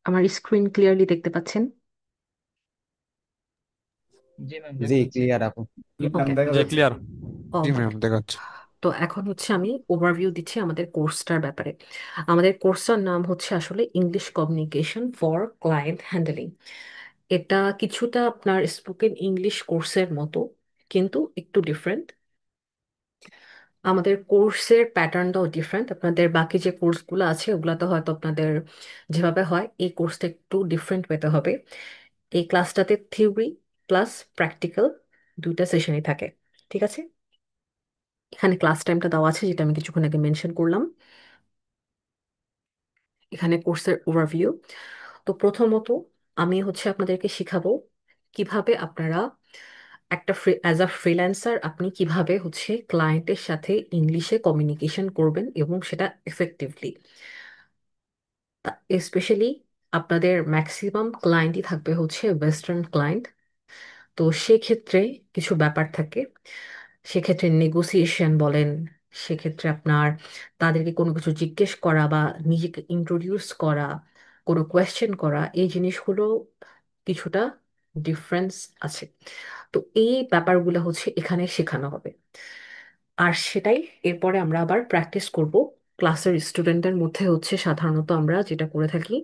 আমার screen clearly দেখতে পাচ্ছেন? জি ম্যাম, জি, দেখা যাচ্ছে। ক্লিয়ার আপু। ওকে। যে ক্লিয়ার। জি ওকে। ম্যাম, দেখা যাচ্ছে। তো এখন হচ্ছে আমি ওভারভিউ দিচ্ছি আমাদের কোর্সটার ব্যাপারে। আমাদের কোর্সটার নাম হচ্ছে আসলে English communication for client handling. এটা কিছুটা আপনার স্পোকেন ইংলিশ কোর্সের মতো, কিন্তু একটু ডিফারেন্ট। আমাদের কোর্সের প্যাটার্নটাও ডিফারেন্ট। আপনাদের বাকি যে কোর্সগুলো আছে ওগুলাতে হয়তো আপনাদের যেভাবে হয়, এই কোর্সটা একটু ডিফারেন্ট পেতে হবে। এই ক্লাসটাতে থিওরি প্লাস প্র্যাকটিক্যাল দুইটা সেশনই থাকে। ঠিক আছে, এখানে ক্লাস টাইমটা দেওয়া আছে যেটা আমি কিছুক্ষণ আগে মেনশন করলাম। এখানে কোর্সের ওভারভিউ। তো প্রথমত আমি হচ্ছে আপনাদেরকে শিখাবো কিভাবে আপনারা একটা অ্যাজ আ ফ্রিল্যান্সার আপনি কিভাবে হচ্ছে ক্লায়েন্টের সাথে ইংলিশে কমিউনিকেশন করবেন এবং সেটা এফেক্টিভলি। স্পেশালি আপনাদের ম্যাক্সিমাম ক্লায়েন্টই থাকবে হচ্ছে ওয়েস্টার্ন ক্লায়েন্ট। তো সেক্ষেত্রে কিছু ব্যাপার থাকে। সেক্ষেত্রে নেগোসিয়েশন বলেন, সেক্ষেত্রে আপনার তাদেরকে কোনো কিছু জিজ্ঞেস করা বা নিজেকে ইন্ট্রোডিউস করা, কোনো কোয়েশ্চেন করা, এই জিনিসগুলো কিছুটা ডিফারেন্স আছে। তো এই ব্যাপারগুলো হচ্ছে এখানে শেখানো হবে। আর সেটাই এরপরে আমরা আবার প্র্যাকটিস করব। ক্লাসের স্টুডেন্টদের মধ্যে হচ্ছে সাধারণত আমরা যেটা করে থাকি,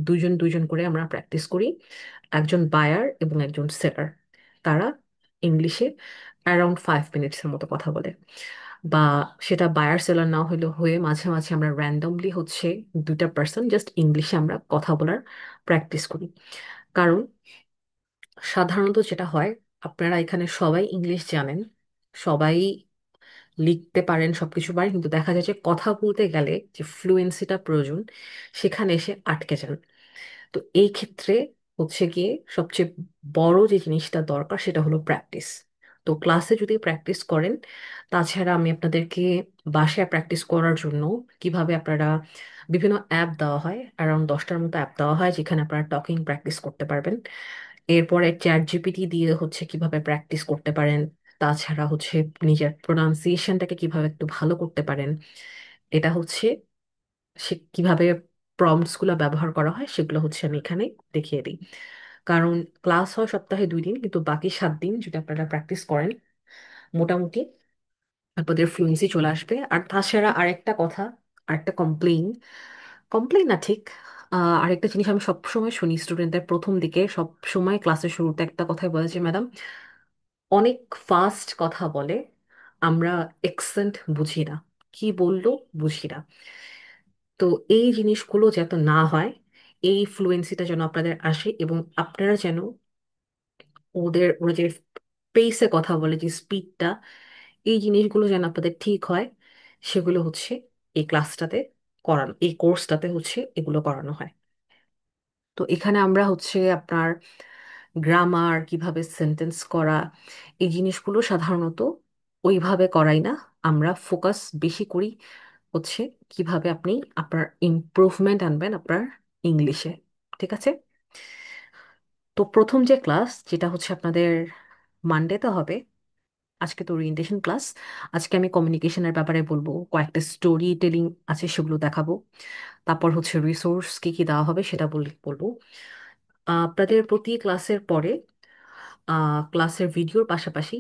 দুজন দুজন করে আমরা প্র্যাকটিস করি। একজন বায়ার এবং একজন সেলার, তারা ইংলিশে অ্যারাউন্ড 5 মিনিটসের মতো কথা বলে। বা সেটা বায়ার সেলার না হলে হয়ে মাঝে মাঝে আমরা র্যান্ডমলি হচ্ছে দুইটা পার্সন জাস্ট ইংলিশে আমরা কথা বলার প্র্যাকটিস করি। কারণ সাধারণত যেটা হয়, আপনারা এখানে সবাই ইংলিশ জানেন, সবাই লিখতে পারেন, সবকিছু পারেন, কিন্তু দেখা যায় যে কথা বলতে গেলে যে ফ্লুয়েন্সিটা প্রয়োজন, সেখানে এসে আটকে যান। তো এই ক্ষেত্রে হচ্ছে গিয়ে সবচেয়ে বড় যে জিনিসটা দরকার সেটা হলো প্র্যাকটিস। তো ক্লাসে যদি প্র্যাকটিস করেন, তাছাড়া আমি আপনাদেরকে বাসায় প্র্যাকটিস করার জন্য কিভাবে আপনারা বিভিন্ন অ্যাপ দেওয়া হয়, অ্যারাউন্ড 10টার মতো অ্যাপ দেওয়া হয় যেখানে আপনারা টকিং প্র্যাকটিস করতে পারবেন। এরপরে চ্যাট জিপিটি দিয়ে হচ্ছে কিভাবে প্র্যাকটিস করতে পারেন। তাছাড়া হচ্ছে নিজের প্রোনাউন্সিয়েশনটাকে কিভাবে একটু ভালো করতে পারেন। এটা হচ্ছে সে কিভাবে প্রম্পটস গুলো ব্যবহার করা হয় সেগুলো হচ্ছে আমি এখানে দেখিয়ে দিই। কারণ ক্লাস হয় সপ্তাহে 2 দিন, কিন্তু বাকি 7 দিন যদি আপনারা প্র্যাকটিস করেন, মোটামুটি আপনাদের ফ্লুয়েন্সি চলে আসবে। আর তাছাড়া আরেকটা কথা, আরেকটা কমপ্লেইন, কমপ্লেইন না ঠিক, আরেকটা জিনিস আমি সবসময় শুনি স্টুডেন্টদের প্রথম দিকে, সব সময় ক্লাসের শুরুতে একটা কথাই বলে যে ম্যাডাম অনেক ফাস্ট কথা বলে, আমরা এক্সেন্ট বুঝি না, কি বললো বুঝি না। তো এই জিনিসগুলো যাতে না হয়, এই ফ্লুয়েন্সিটা যেন আপনাদের আসে এবং আপনারা যেন ওরা যে পেসে কথা বলে, যে স্পিডটা, এই জিনিসগুলো যেন আপনাদের ঠিক হয়, সেগুলো হচ্ছে এই ক্লাসটাতে করানো, এই কোর্সটাতে হচ্ছে এগুলো করানো হয়। তো এখানে আমরা হচ্ছে আপনার গ্রামার, কিভাবে সেন্টেন্স করা, এই জিনিসগুলো সাধারণত ওইভাবে করাই না। আমরা ফোকাস বেশি করি হচ্ছে কিভাবে আপনি আপনার ইমপ্রুভমেন্ট আনবেন আপনার ইংলিশে। ঠিক আছে। তো প্রথম যে ক্লাস, যেটা হচ্ছে আপনাদের মানডেতে হবে, আজকে তো ওরিয়েন্টেশন ক্লাস। আজকে আমি কমিউনিকেশনের ব্যাপারে বলবো, কয়েকটা স্টোরি টেলিং আছে সেগুলো দেখাবো। তারপর হচ্ছে রিসোর্স কি কি দেওয়া হবে সেটা বলবো। আপনাদের প্রতি ক্লাসের পরে ক্লাসের ভিডিওর পাশাপাশি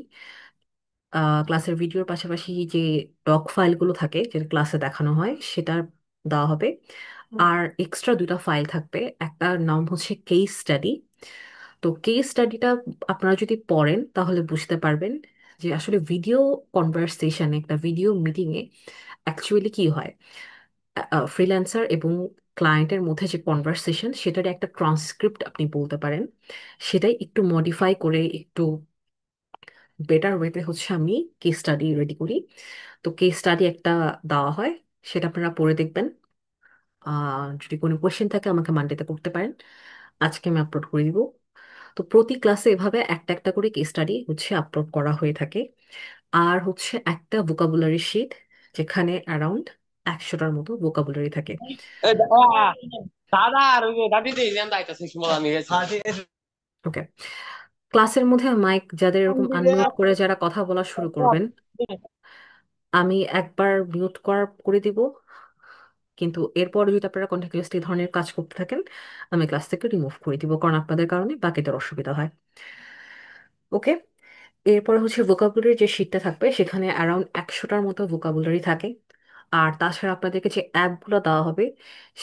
ক্লাসের ভিডিওর পাশাপাশি যে ডক ফাইলগুলো থাকে যেটা ক্লাসে দেখানো হয় সেটা দেওয়া হবে। আর এক্সট্রা দুটো ফাইল থাকবে, একটা নাম হচ্ছে কেস স্টাডি। তো কেস স্টাডিটা আপনারা যদি পড়েন তাহলে বুঝতে পারবেন যে আসলে ভিডিও কনভারসেশনে, একটা ভিডিও মিটিংয়ে অ্যাকচুয়ালি কি হয়। ফ্রিল্যান্সার এবং ক্লায়েন্টের মধ্যে যে কনভারসেশন, সেটার একটা ট্রান্সক্রিপ্ট আপনি বলতে পারেন। সেটাই একটু মডিফাই করে একটু বেটার ওয়েতে হচ্ছে আমি কেস স্টাডি রেডি করি। তো কেস স্টাডি একটা দেওয়া হয়, সেটা আপনারা পড়ে দেখবেন। যদি কোনো কোয়েশ্চেন থাকে আমাকে মানডেতে করতে পারেন, আজকে আমি আপলোড করে দিব। তো প্রতি ক্লাসে এভাবে একটা একটা করে কেস স্টাডি হচ্ছে আপলোড করা হয়ে থাকে। আর হচ্ছে একটা ভোকাবুলারি শিট, যেখানে অ্যারাউন্ড 100টার মতো ভোকাবুলারি থাকে। দাদা আর ওই যে দাদি দিয়ে জ্যাম দাইতাছে সময় আমি গেছি। ওকে। ক্লাসের মধ্যে মাইক যাদের এরকম আনমিউট করে যারা কথা বলা শুরু করবেন, আমি একবার মিউট করে দিব। কিন্তু এরপর যদি আপনারা কন্টিনিউয়াসলি ধরনের কাজ করতে থাকেন, আমি ক্লাস থেকে রিমুভ করে দিব, কারণ আপনাদের কারণে বাকিদের অসুবিধা হয়। ওকে। এরপরে হচ্ছে ভোকাবুলারি যে শিটটা থাকবে সেখানে অ্যারাউন্ড 100টার মতো ভোকাবুলারি থাকে। আর তাছাড়া আপনাদেরকে যে অ্যাপগুলো দেওয়া হবে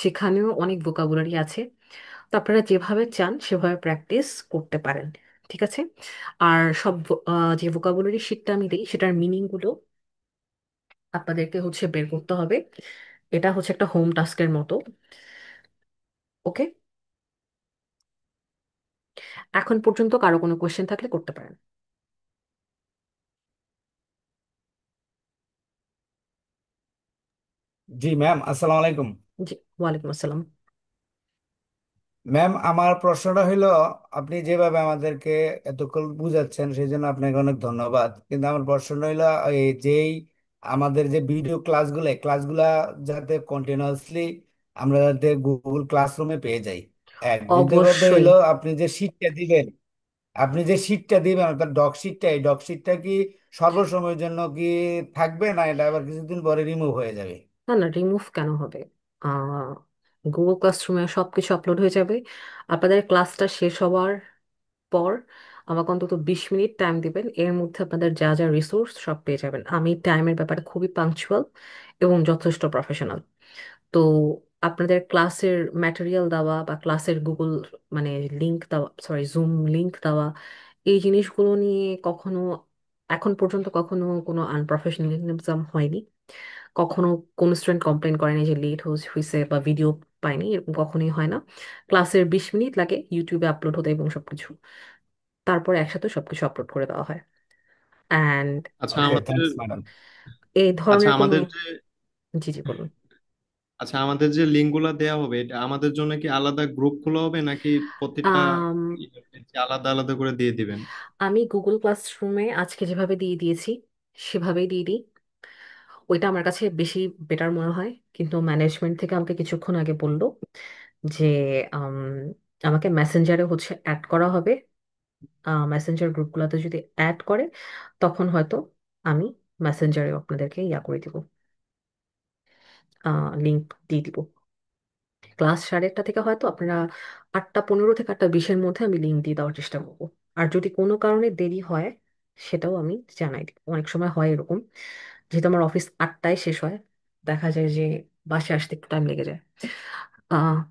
সেখানেও অনেক ভোকাবুলারি আছে। তো আপনারা যেভাবে চান সেভাবে প্র্যাকটিস করতে পারেন। ঠিক আছে। আর সব যে ভোকাবুলারি শিটটা আমি দিই সেটার মিনিংগুলো আপনাদেরকে হচ্ছে বের করতে হবে। এটা হচ্ছে একটা হোম টাস্কের মতো। ওকে। এখন পর্যন্ত কারো কোনো কোয়েশ্চেন থাকলে করতে পারেন। জি ম্যাম, আসসালামু আলাইকুম। জি, ওয়ালাইকুম আসসালাম। ম্যাম, আমার প্রশ্নটা হইলো, আপনি যেভাবে আমাদেরকে এতক্ষণ বুঝাচ্ছেন সেই জন্য আপনাকে অনেক ধন্যবাদ, কিন্তু আমার প্রশ্নটা হইলো এই যেই আমাদের যে ভিডিও ক্লাসগুলা যাতে কন্টিনিউয়াসলি আমরা যাতে গুগল ক্লাসরুমে পেয়ে যাই। এক, দ্বিতীয় কথা অবশ্যই। হইলো আপনি যে শীটটা দিবেন অর্থাৎ ডক শীটটা, এই ডক শীটটা কি সর্বসময়ের জন্য কি থাকবে, না এটা আবার কিছুদিন পরে রিমুভ হয়ে যাবে? না না, রিমুভ কেন হবে? আহ গুগল ক্লাসরুমে সবকিছু আপলোড হয়ে যাবে। আপনাদের ক্লাসটা শেষ হওয়ার পর আমাকে অন্তত 20 মিনিট টাইম দিবেন, এর মধ্যে আপনাদের যা যা রিসোর্স সব পেয়ে যাবেন। আমি টাইমের ব্যাপারে খুবই পাংচুয়াল এবং যথেষ্ট প্রফেশনাল। তো আপনাদের ক্লাসের ম্যাটেরিয়াল দেওয়া বা ক্লাসের গুগল মানে লিংক দেওয়া, সরি জুম লিংক দেওয়া, এই জিনিসগুলো নিয়ে কখনো এখন পর্যন্ত কখনো কোনো আনপ্রফেশনালিজম হয়নি। কখনো কোনো স্টুডেন্ট কমপ্লেন করেনি যে লেট হয়েছে বা ভিডিও পাইনি, এরকম কখনোই হয় না। ক্লাসের 20 মিনিট লাগে ইউটিউবে আপলোড হতে এবং সবকিছু, তারপর একসাথে সবকিছু আপলোড করে দেওয়া হয়। অ্যান্ড আচ্ছা ওকে, আমাদের থ্যাঙ্কস ম্যাডাম। এই আচ্ছা ধরনের কোনো। আমাদের যে জি জি, বলুন। আচ্ছা আমাদের যে লিঙ্ক গুলা দেওয়া হবে, এটা আমাদের জন্য কি আলাদা গ্রুপ খোলা হবে নাকি প্রতিটা আম, আলাদা আলাদা করে দিয়ে দিবেন? আমি গুগল ক্লাসরুমে আজকে যেভাবে দিয়ে দিয়েছি সেভাবেই দিয়ে দিই। ওইটা আমার কাছে বেশি বেটার মনে হয়, কিন্তু ম্যানেজমেন্ট থেকে আমাকে কিছুক্ষণ আগে বললো যে আম, আমাকে মেসেঞ্জারে হচ্ছে অ্যাড করা হবে। মেসেঞ্জার গ্রুপগুলোতে যদি অ্যাড করে তখন হয়তো আমি মেসেঞ্জারে আপনাদেরকে ইয়া করে দিব, লিঙ্ক দিয়ে দিব। ক্লাস 8:30 থেকে হয়তো আপনারা 8টা 15 থেকে 8টা 20-এর মধ্যে আমি লিঙ্ক দিয়ে দেওয়ার চেষ্টা করবো। আর যদি কোনো কারণে দেরি হয় সেটাও আমি জানাই দিব। অনেক সময় হয় এরকম, যেহেতু আমার অফিস 8টায় শেষ হয়, দেখা যায় যে বাসে আসতে একটু টাইম লেগে যায়।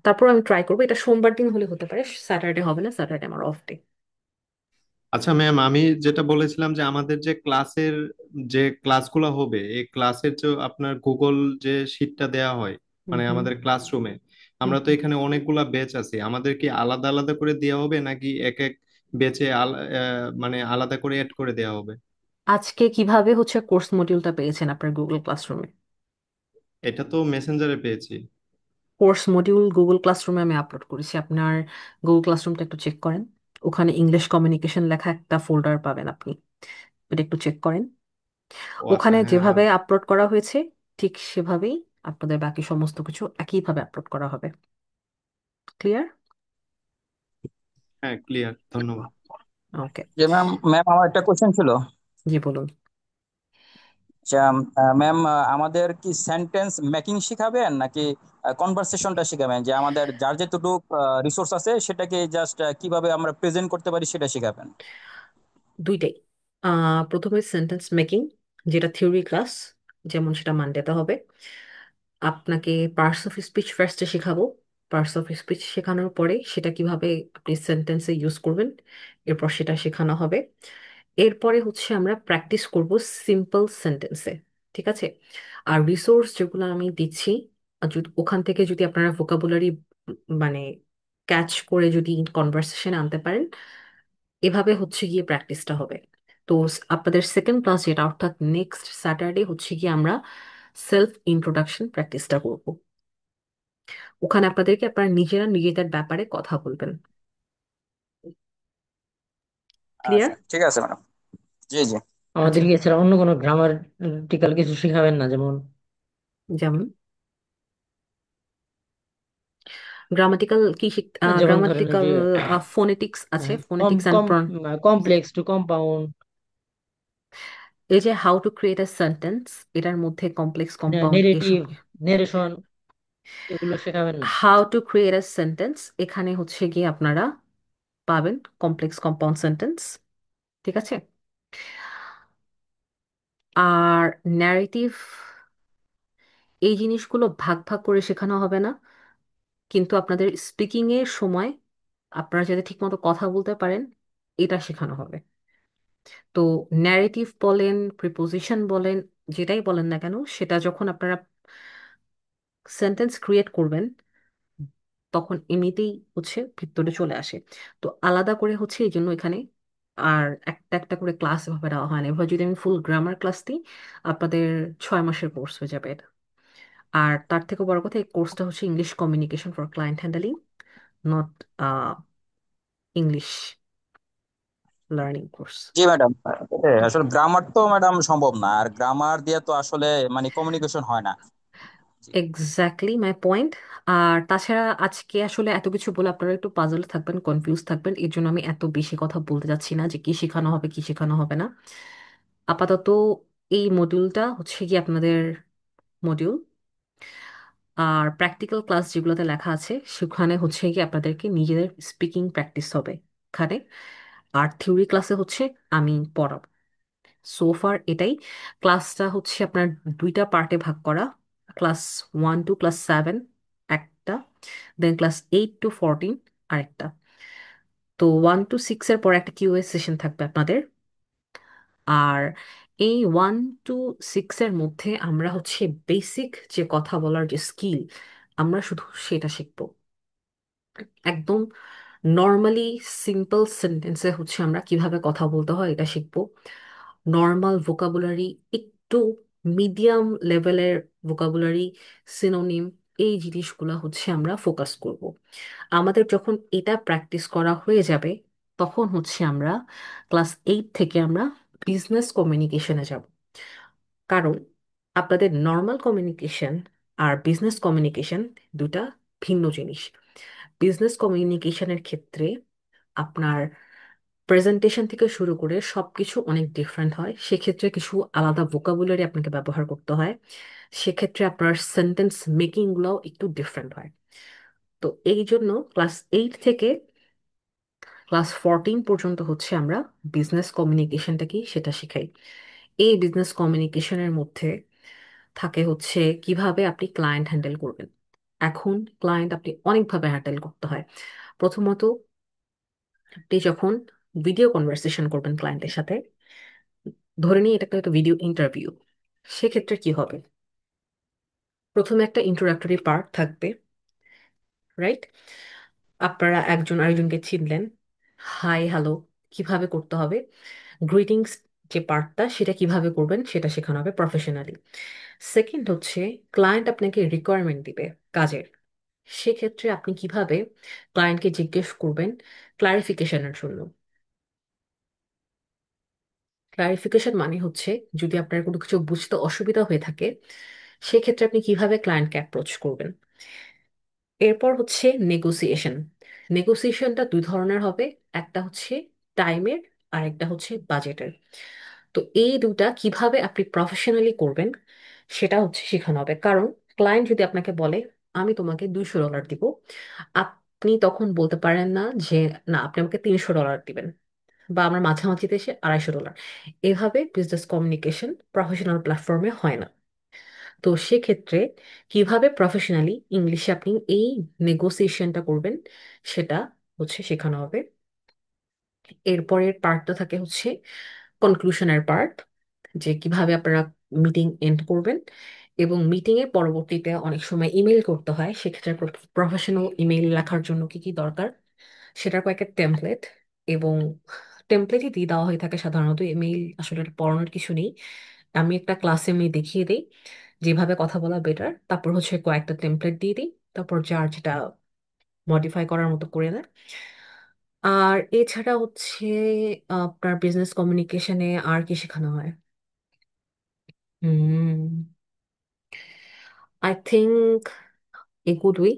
তারপর আমি ট্রাই করবো, এটা সোমবার দিন হলে হতে পারে, স্যাটারডে হবে না, স্যাটারডে আমার অফ ডে। আচ্ছা ম্যাম, আমি যেটা বলেছিলাম যে আমাদের যে ক্লাসের যে ক্লাসগুলো হবে, এই ক্লাসের যে আপনার গুগল যে শিটটা দেয়া হয়, হুম মানে হুম আমাদের ক্লাসরুমে, হুম আমরা তো হুম। এখানে অনেকগুলা ব্যাচ আছে, আমাদের কি আলাদা আলাদা করে দেওয়া হবে নাকি এক এক ব্যাচে মানে আলাদা করে এড করে দেওয়া হবে? আজকে কিভাবে হচ্ছে কোর্স মডিউলটা পেয়েছেন আপনার গুগল ক্লাসরুমে? এটা তো মেসেঞ্জারে পেয়েছি। কোর্স মডিউল গুগল ক্লাসরুমে আমি আপলোড করেছি, আপনার গুগল ক্লাসরুমটা একটু চেক করেন। ওখানে ইংলিশ কমিউনিকেশন লেখা একটা ফোল্ডার পাবেন আপনি, এটা একটু চেক করেন। ও আচ্ছা, ওখানে হ্যাঁ যেভাবে আপলোড করা হয়েছে ঠিক সেভাবেই আপনাদের বাকি সমস্ত কিছু একইভাবে আপলোড করা হবে। ক্লিয়ার? হ্যাঁ ক্লিয়ার, ধন্যবাদ। ওকে। যে ম্যাম ম্যাম আমার একটা কোশ্চেন ছিল। জি, বলুন। যে ম্যাম আমাদের কি সেন্টেন্স মেকিং শিখাবেন নাকি কনভারসেশনটা শিখাবেন, যে আমাদের যার যেটুকু রিসোর্স আছে সেটাকে জাস্ট কিভাবে আমরা প্রেজেন্ট করতে পারি সেটা শিখাবেন? দুইটাই। প্রথমে সেন্টেন্স মেকিং, যেটা থিওরি ক্লাস, যেমন সেটা মানডেতে হবে। আপনাকে পার্টস অফ স্পিচ ফার্স্টে শেখাবো। পার্টস অফ স্পিচ শেখানোর পরে সেটা কিভাবে আপনি সেন্টেন্সে ইউজ করবেন, এরপর সেটা শেখানো হবে। এরপরে হচ্ছে আমরা প্র্যাকটিস করব সিম্পল সেন্টেন্সে। ঠিক আছে। আর রিসোর্স যেগুলো আমি দিচ্ছি, আর যদি ওখান থেকে যদি আপনারা ভোকাবুলারি মানে ক্যাচ করে যদি কনভারসেশন আনতে পারেন, এভাবে হচ্ছে গিয়ে প্র্যাকটিসটা হবে। তো আপনাদের সেকেন্ড ক্লাস যেটা অর্থাৎ নেক্সট স্যাটারডে হচ্ছে গিয়ে আমরা সেলফ ইন্ট্রোডাকশন প্র্যাকটিসটা করব। ওখানে আপনাদেরকে আপনারা নিজেরা নিজেদের ব্যাপারে কথা বলবেন। ক্লিয়ার? আচ্ছা ঠিক আছে ম্যাডাম। জি জি। আচ্ছা। আমাদেরকে এছাড়া অন্য কোনো গ্রামাটিক্যাল কিছু শিখাবেন না, যেমন যেমন গ্রামাটিক্যাল কি যেমন ধরেন ওই গ্রামাটিক্যাল যে ফোনেটিক্স আছে, কম ফোনেটিক্স অ্যান্ড কম কমপ্লেক্স টু কম্পাউন্ড, এই যে how to create a sentence, এটার মধ্যে কমপ্লেক্স কম্পাউন্ড নেরেটিভ, এসব। নেরেশন। এগুলো শেখাবেন না? How to create a sentence, এখানে হচ্ছে গিয়ে আপনারা পাবেন কমপ্লেক্স কম্পাউন্ড সেন্টেন্স, ঠিক আছে? আর ন্যারেটিভ, এই জিনিসগুলো ভাগ ভাগ করে শেখানো হবে না, কিন্তু আপনাদের স্পিকিং এর সময় আপনারা যাতে ঠিকমতো কথা বলতে পারেন এটা শেখানো হবে। তো ন্যারেটিভ বলেন, প্রিপোজিশন বলেন, যেটাই বলেন না কেন, সেটা যখন আপনারা সেন্টেন্স ক্রিয়েট করবেন তখন এমনিতেই হচ্ছে ভিতরে চলে আসে। তো আলাদা করে হচ্ছে এই জন্য এখানে আর একটা একটা করে ক্লাস এভাবে দেওয়া হয় না। এভাবে যদি আমি ফুল গ্রামার ক্লাস দিই আপনাদের 6 মাসের কোর্স হয়ে যাবে এটা। আর তার থেকে বড় কথা, এই কোর্সটা হচ্ছে English communication for client handling, not English learning course. G madam, আসলে গ্রামার তো ম্যাডাম সম্ভব না, আর গ্রামার দিয়ে তো আসলে মানে কমিউনিকেশন হয় না। জি। Exactly my point. আর তাছাড়া আজকে আসলে এত কিছু বলে আপনারা একটু পাজল থাকবেন, কনফিউজ থাকবেন, এর জন্য আমি এত বেশি কথা বলতে যাচ্ছি না যে কি শেখানো হবে কি শেখানো হবে না। আপাতত এই মডিউলটা হচ্ছে কি আপনাদের মডিউল, আর প্র্যাকটিক্যাল ক্লাস যেগুলোতে লেখা আছে সেখানে হচ্ছে কি আপনাদেরকে নিজেদের স্পিকিং প্র্যাকটিস হবে এখানে। আর থিওরি ক্লাসে হচ্ছে আমি পড়াবো। সো ফার এটাই। ক্লাসটা হচ্ছে আপনার দুইটা পার্টে ভাগ করা, ক্লাস 1 to ক্লাস 7 একটা, দেন ক্লাস 8 to 14 আরেকটা। তো 1 to 6 এর পর একটা কিউএস সেশন থাকবে আপনাদের। আর এই 1 to 6 এর মধ্যে আমরা হচ্ছে বেসিক যে কথা বলার যে স্কিল আমরা শুধু সেটা শিখবো। একদম নর্মালি সিম্পল সেন্টেন্সে হচ্ছে আমরা কিভাবে কথা বলতে হয় এটা শিখবো। নর্মাল ভোকাবুলারি, একটু মিডিয়াম লেভেলের ভোকাবুলারি, সিনোনিম, এই জিনিসগুলো হচ্ছে আমরা ফোকাস করব। আমাদের যখন এটা প্র্যাকটিস করা হয়ে যাবে তখন হচ্ছে আমরা ক্লাস 8 থেকে আমরা বিজনেস কমিউনিকেশনে যাব। কারণ আপনাদের নর্মাল কমিউনিকেশন আর বিজনেস কমিউনিকেশন দুটা ভিন্ন জিনিস। বিজনেস কমিউনিকেশনের ক্ষেত্রে আপনার প্রেজেন্টেশন থেকে শুরু করে সবকিছু অনেক ডিফারেন্ট হয়, সেক্ষেত্রে কিছু আলাদা ভোকাবুলারি আপনাকে ব্যবহার করতে হয়, সেক্ষেত্রে আপনার সেন্টেন্স মেকিংগুলোও একটু ডিফারেন্ট হয়। তো এই জন্য ক্লাস 8 থেকে ক্লাস 14 পর্যন্ত হচ্ছে আমরা বিজনেস কমিউনিকেশনটা কি সেটা শিখাই। এই বিজনেস কমিউনিকেশনের মধ্যে থাকে হচ্ছে কিভাবে আপনি ক্লায়েন্ট হ্যান্ডেল করবেন। এখন ক্লায়েন্ট আপনি অনেকভাবে হ্যান্ডেল করতে হয়। প্রথমত, আপনি যখন ভিডিও কনভারসেশন করবেন ক্লায়েন্টের সাথে, ধরে নিই এটা একটা ভিডিও ইন্টারভিউ, সেক্ষেত্রে কি হবে? প্রথমে একটা ইন্ট্রোডাক্টরি পার্ট থাকবে, রাইট? আপনারা একজন আরেকজনকে চিনলেন, হাই হ্যালো কিভাবে করতে হবে, গ্রিটিংস যে পার্টটা সেটা কিভাবে করবেন সেটা শেখানো হবে প্রফেশনালি। সেকেন্ড হচ্ছে ক্লায়েন্ট আপনাকে রিকোয়ারমেন্ট দিবে কাজের, সেক্ষেত্রে আপনি কিভাবে ক্লায়েন্টকে জিজ্ঞেস করবেন ক্লারিফিকেশনের জন্য। ক্লারিফিকেশন মানে হচ্ছে যদি আপনার কোনো কিছু বুঝতে অসুবিধা হয়ে থাকে সেক্ষেত্রে আপনি কিভাবে ক্লায়েন্টকে অ্যাপ্রোচ করবেন। এরপর হচ্ছে নেগোসিয়েশন। নেগোসিয়েশনটা দুই ধরনের হবে, একটা হচ্ছে টাইমের আর একটা হচ্ছে বাজেটের। তো এই দুটা কিভাবে আপনি প্রফেশনালি করবেন সেটা হচ্ছে শেখানো হবে। কারণ ক্লায়েন্ট যদি আপনাকে বলে আমি তোমাকে $200 দিব, আপনি তখন বলতে পারেন না যে না আপনি আমাকে $300 দিবেন, বা আমরা মাঝামাঝিতে এসে $250। এভাবে বিজনেস কমিউনিকেশন প্রফেশনাল প্ল্যাটফর্মে হয় না। তো সেক্ষেত্রে কিভাবে প্রফেশনালি ইংলিশে আপনি এই নেগোসিয়েশনটা করবেন সেটা হচ্ছে শেখানো হবে। এরপরের পার্টটা থাকে হচ্ছে কনক্লুশনের পার্ট, যে কিভাবে আপনারা মিটিং এন্ড করবেন। এবং মিটিং এর পরবর্তীতে অনেক সময় ইমেল করতে হয়, সেক্ষেত্রে প্রফেশনাল ইমেল লেখার জন্য কি কি দরকার সেটার কয়েকটা টেমপ্লেট, এবং টেমপ্লেটই দিয়ে দেওয়া হয়ে থাকে সাধারণত, ইমেল আসলে এটা পড়ানোর কিছু নেই। আমি একটা ক্লাসে আমি দেখিয়ে দিই যেভাবে কথা বলা বেটার, তারপর হচ্ছে কয়েকটা টেমপ্লেট দিয়ে দিই, তারপর যার যেটা মডিফাই করার মতো করে দেয়। আর এছাড়া হচ্ছে আপনার বিজনেস কমিউনিকেশনে আর কি শেখানো হয়? Hmm, I think a good way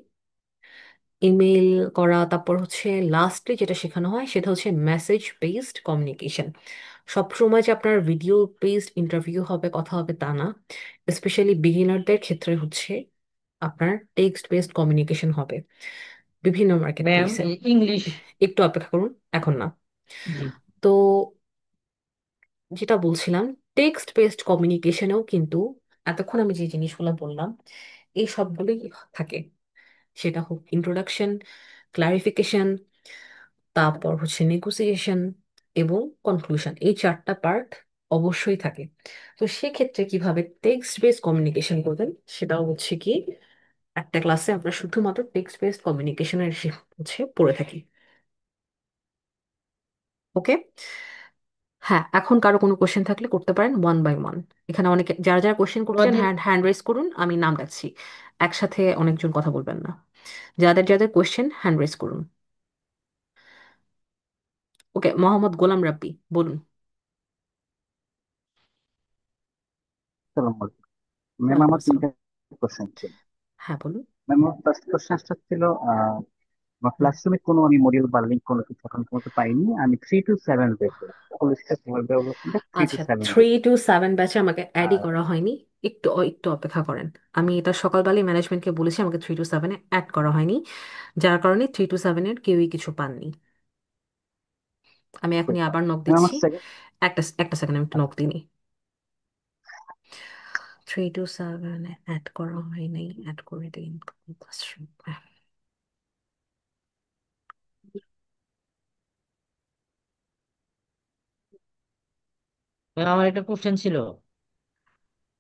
email করা। তারপর হচ্ছে লাস্টে যেটা শেখানো হয় সেটা হচ্ছে মেসেজ বেসড কমিউনিকেশন। সবসময় যে আপনার ভিডিও বেসড ইন্টারভিউ হবে কথা হবে তা না, স্পেশালি বিগিনারদের ক্ষেত্রে হচ্ছে আপনার টেক্সট বেসড কমিউনিকেশন হবে বিভিন্ন মার্কেট ম্যাম প্লেসে। ইংলিশ। একটু অপেক্ষা করুন, এখন না। জি। তো যেটা বলছিলাম, টেক্সট বেসড কমিউনিকেশনেও কিন্তু এতক্ষণ আমি যে জিনিসগুলো বললাম এই সবগুলোই থাকে। সেটা হোক ইন্ট্রোডাকশন, ক্লারিফিকেশন, তারপর হচ্ছে নেগোসিয়েশন এবং কনক্লুশন, এই চারটা পার্ট অবশ্যই থাকে। তো সেক্ষেত্রে কিভাবে টেক্সট বেসড কমিউনিকেশন করবেন সেটাও হচ্ছে কি একটা ক্লাসে আমরা শুধুমাত্র টেক্সট বেসড কমিউনিকেশনের হচ্ছে পড়ে থাকি। ওকে। হ্যাঁ, এখন কারো কোনো কোশ্চেন থাকলে করতে পারেন ওয়ান বাই ওয়ান। এখানে অনেকে যারা যারা কোশ্চেন করতে চান আমাদের হ্যান্ড হ্যান্ড রেজ করুন, আমি নাম ডাকছি। একসাথে অনেকজন কথা বলবেন না। যাদের যাদের কোশ্চেন হ্যান্ড রেজ করুন। ওকে, মোহাম্মদ গোলাম রাব্বি, বলুন। আসসালামু আলাইকুম ম্যাম। ওয়ালাইকুম আমার আসসালাম। তিনটা কোশ্চেন ছিল। হ্যাঁ, বলুন। ম্যাম, আমার ফার্স্ট কোশ্চেনটা ছিল আমার ক্লাসরুমে কোনো আমি মডিউল বা লিঙ্ক কোনো কিছু এখন পর্যন্ত পাইনি। আমি 3 to 7 বেসে ফুল স্ট্যাক ওয়েব ডেভেলপমেন্টে থ্রি টু আচ্ছা, সেভেন 3 to 7 ব্যাচে আমাকে অ্যাডই আর করা হয়নি। একটু একটু অপেক্ষা করেন। আমি এটা সকালবেলায় ম্যানেজমেন্টকে বলেছি, আমাকে 3 to 7-এ অ্যাড করা হয়নি, যার কারণে 3 to 7-এর কেউই কিছু পাননি। আমি এখনই আবার নক ম্যাম দিচ্ছি। আমার সেকেন্ড একটা একটা সেকেন্ড, আমি একটু নক দিই। 3 to 7-এ অ্যাড করা হয়নি, অ্যাড করে দিন ক্লাসরুম। ম্যাম আমার একটা কোশ্চেন ছিল।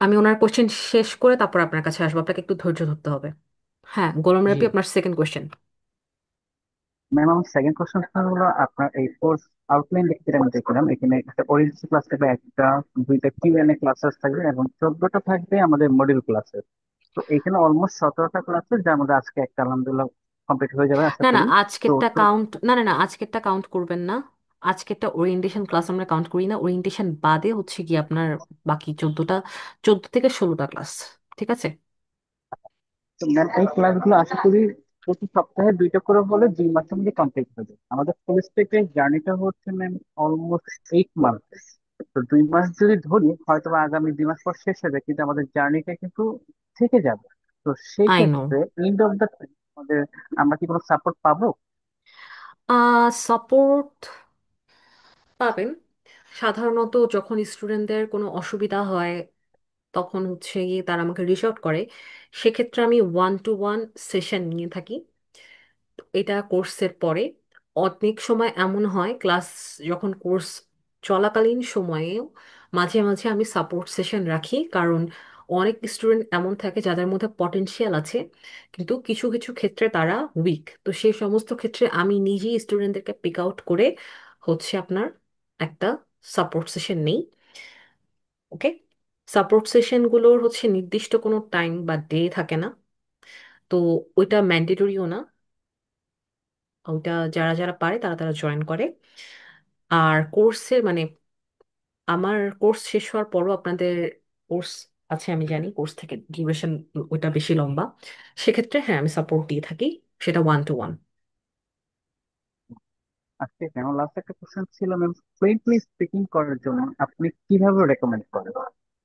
আমি ওনার কোশ্চেন শেষ করে তারপর আপনার কাছে আসবো, আপনাকে একটু ধৈর্য ধরতে হবে। হ্যাঁ, গোলাম জি। রাব্বি, আপনার সেকেন্ড কোশ্চেন। ম্যাম আমার সেকেন্ড কোশ্চেনটা হলো আপনার এই কোর্স আউটলাইন দেখতে আমি দেখলাম এখানে একটা ওরিয়েন্টেশন ক্লাস থাকবে, একটা দুইটা কিউএনএ ক্লাসেস থাকবে এবং 14টা থাকবে আমাদের মডিউল ক্লাসেস। তো এখানে অলমোস্ট 17টা ক্লাসেস যার মধ্যে আজকে একটা আলহামদুলিল্লাহ কমপ্লিট হয়ে যাবে আশা না না, করি। তো আজকেরটা কাউন্ট, না না না, আজকেরটা কাউন্ট করবেন না। আজকেরটা ওরিয়েন্টেশন ক্লাস আমরা কাউন্ট করি না। ওরিয়েন্টেশন বাদে হচ্ছে কি আপনার বাকি 14টা, 14 থেকে 16টা ক্লাস। ঠিক আছে। তো ম্যাম এই ক্লাসগুলো আশা করি প্রতি সপ্তাহে দুইটা করে হলে 2 মাসের মধ্যে কমপ্লিট হবে। আমাদের ফুল স্টেকের জার্নিটা হচ্ছে ম্যাম অলমোস্ট 8 মান্থ। তো 2 মাস যদি ধরি হয়তো বা আগামী 2 মাস পর শেষ হবে, কিন্তু আমাদের জার্নিটা কিন্তু থেকে যাবে। তো সেই আই নো। ক্ষেত্রে এন্ড অফ দ্য আমাদের আমরা কি কোনো সাপোর্ট পাবো? সাপোর্ট পাবেন। সাধারণত যখন স্টুডেন্টদের কোনো অসুবিধা হয় তখন হচ্ছে গিয়ে তারা আমাকে রিচ আউট করে। সেক্ষেত্রে আমি 1 to 1 সেশন নিয়ে থাকি। এটা কোর্সের পরে অনেক সময় এমন হয় ক্লাস যখন কোর্স চলাকালীন সময়েও মাঝে মাঝে আমি সাপোর্ট সেশন রাখি, কারণ অনেক স্টুডেন্ট এমন থাকে যাদের মধ্যে পটেনশিয়াল আছে কিন্তু কিছু কিছু ক্ষেত্রে তারা উইক। তো সেই সমস্ত ক্ষেত্রে আমি নিজেই স্টুডেন্টদেরকে পিক আউট করে হচ্ছে আপনার একটা সাপোর্ট সেশন নেই। ওকে। সাপোর্ট সেশনগুলোর হচ্ছে নির্দিষ্ট কোনো টাইম বা ডে থাকে না, তো ওইটা ম্যান্ডেটরিও না। ওইটা যারা যারা পারে তারা তারা জয়েন করে। আর কোর্সের মানে আমার কোর্স শেষ হওয়ার পরও আপনাদের কোর্স আছে, আমি জানি কোর্স থেকে ডিউরেশন ওইটা বেশি লম্বা। সেক্ষেত্রে হ্যাঁ, আমি সাপোর্ট দিয়ে থাকি, সেটা 1 to 1। আজকে কেন লাস্ট একটা কোশ্চেন ছিল ম্যাম, ফ্লুয়েন্টলি স্পিকিং করার জন্য আপনি কিভাবে রেকমেন্ড করেন?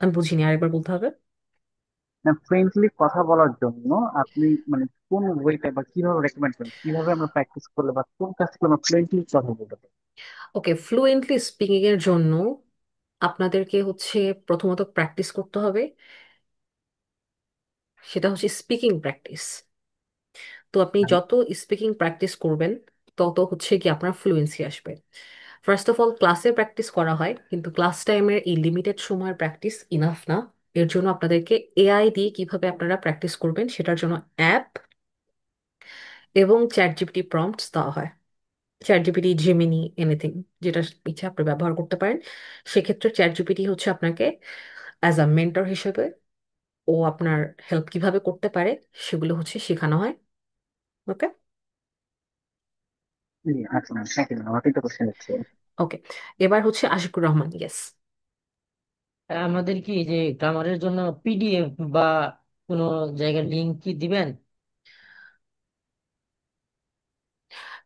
আমি বুঝিনি, আরেকবার বলতে হবে। ফ্লুয়েন্টলি কথা বলার জন্য আপনি মানে কোন ওয়েটা বা কিভাবে রেকমেন্ড করেন, কিভাবে আমরা প্র্যাকটিস করলে বা কোন কাজ করলে আমরা ফ্লুয়েন্টলি কথা বলতে পারি? ওকে, ফ্লুয়েন্টলি স্পিকিং এর জন্য আপনাদেরকে হচ্ছে প্রথমত প্র্যাকটিস করতে হবে। সেটা হচ্ছে স্পিকিং প্র্যাকটিস। তো আপনি যত স্পিকিং প্র্যাকটিস করবেন তত হচ্ছে কি আপনার ফ্লুয়েন্সি আসবে। ফার্স্ট অফ অল ক্লাসে প্র্যাকটিস করা হয়, কিন্তু ক্লাস টাইমের এই লিমিটেড সময়ের প্র্যাকটিস ইনাফ না। এর জন্য আপনাদেরকে এআই দিয়ে কিভাবে আপনারা প্র্যাকটিস করবেন সেটার জন্য অ্যাপ এবং চ্যাট জিপিটি প্রম্পটস দেওয়া হয়। চ্যাট জিপিটি, জেমিনি, এনিথিং যেটা ইচ্ছা আপনি ব্যবহার করতে পারেন। সেক্ষেত্রে চ্যাট জিপিটি হচ্ছে আপনাকে অ্যাজ আ মেন্টর হিসেবে ও আপনার হেল্প কিভাবে করতে পারে সেগুলো হচ্ছে শেখানো হয়। ওকে। জি, আচ্ছা ম্যাম, থ্যাংক ইউ। আমার তিনটা কোশ্চেন হচ্ছে। ওকে, এবার হচ্ছে আশিকুর রহমান, ইয়েস। আমাদের কি যে গ্রামারের জন্য পিডিএফ বা কোনো জায়গার লিঙ্ক কি দিবেন?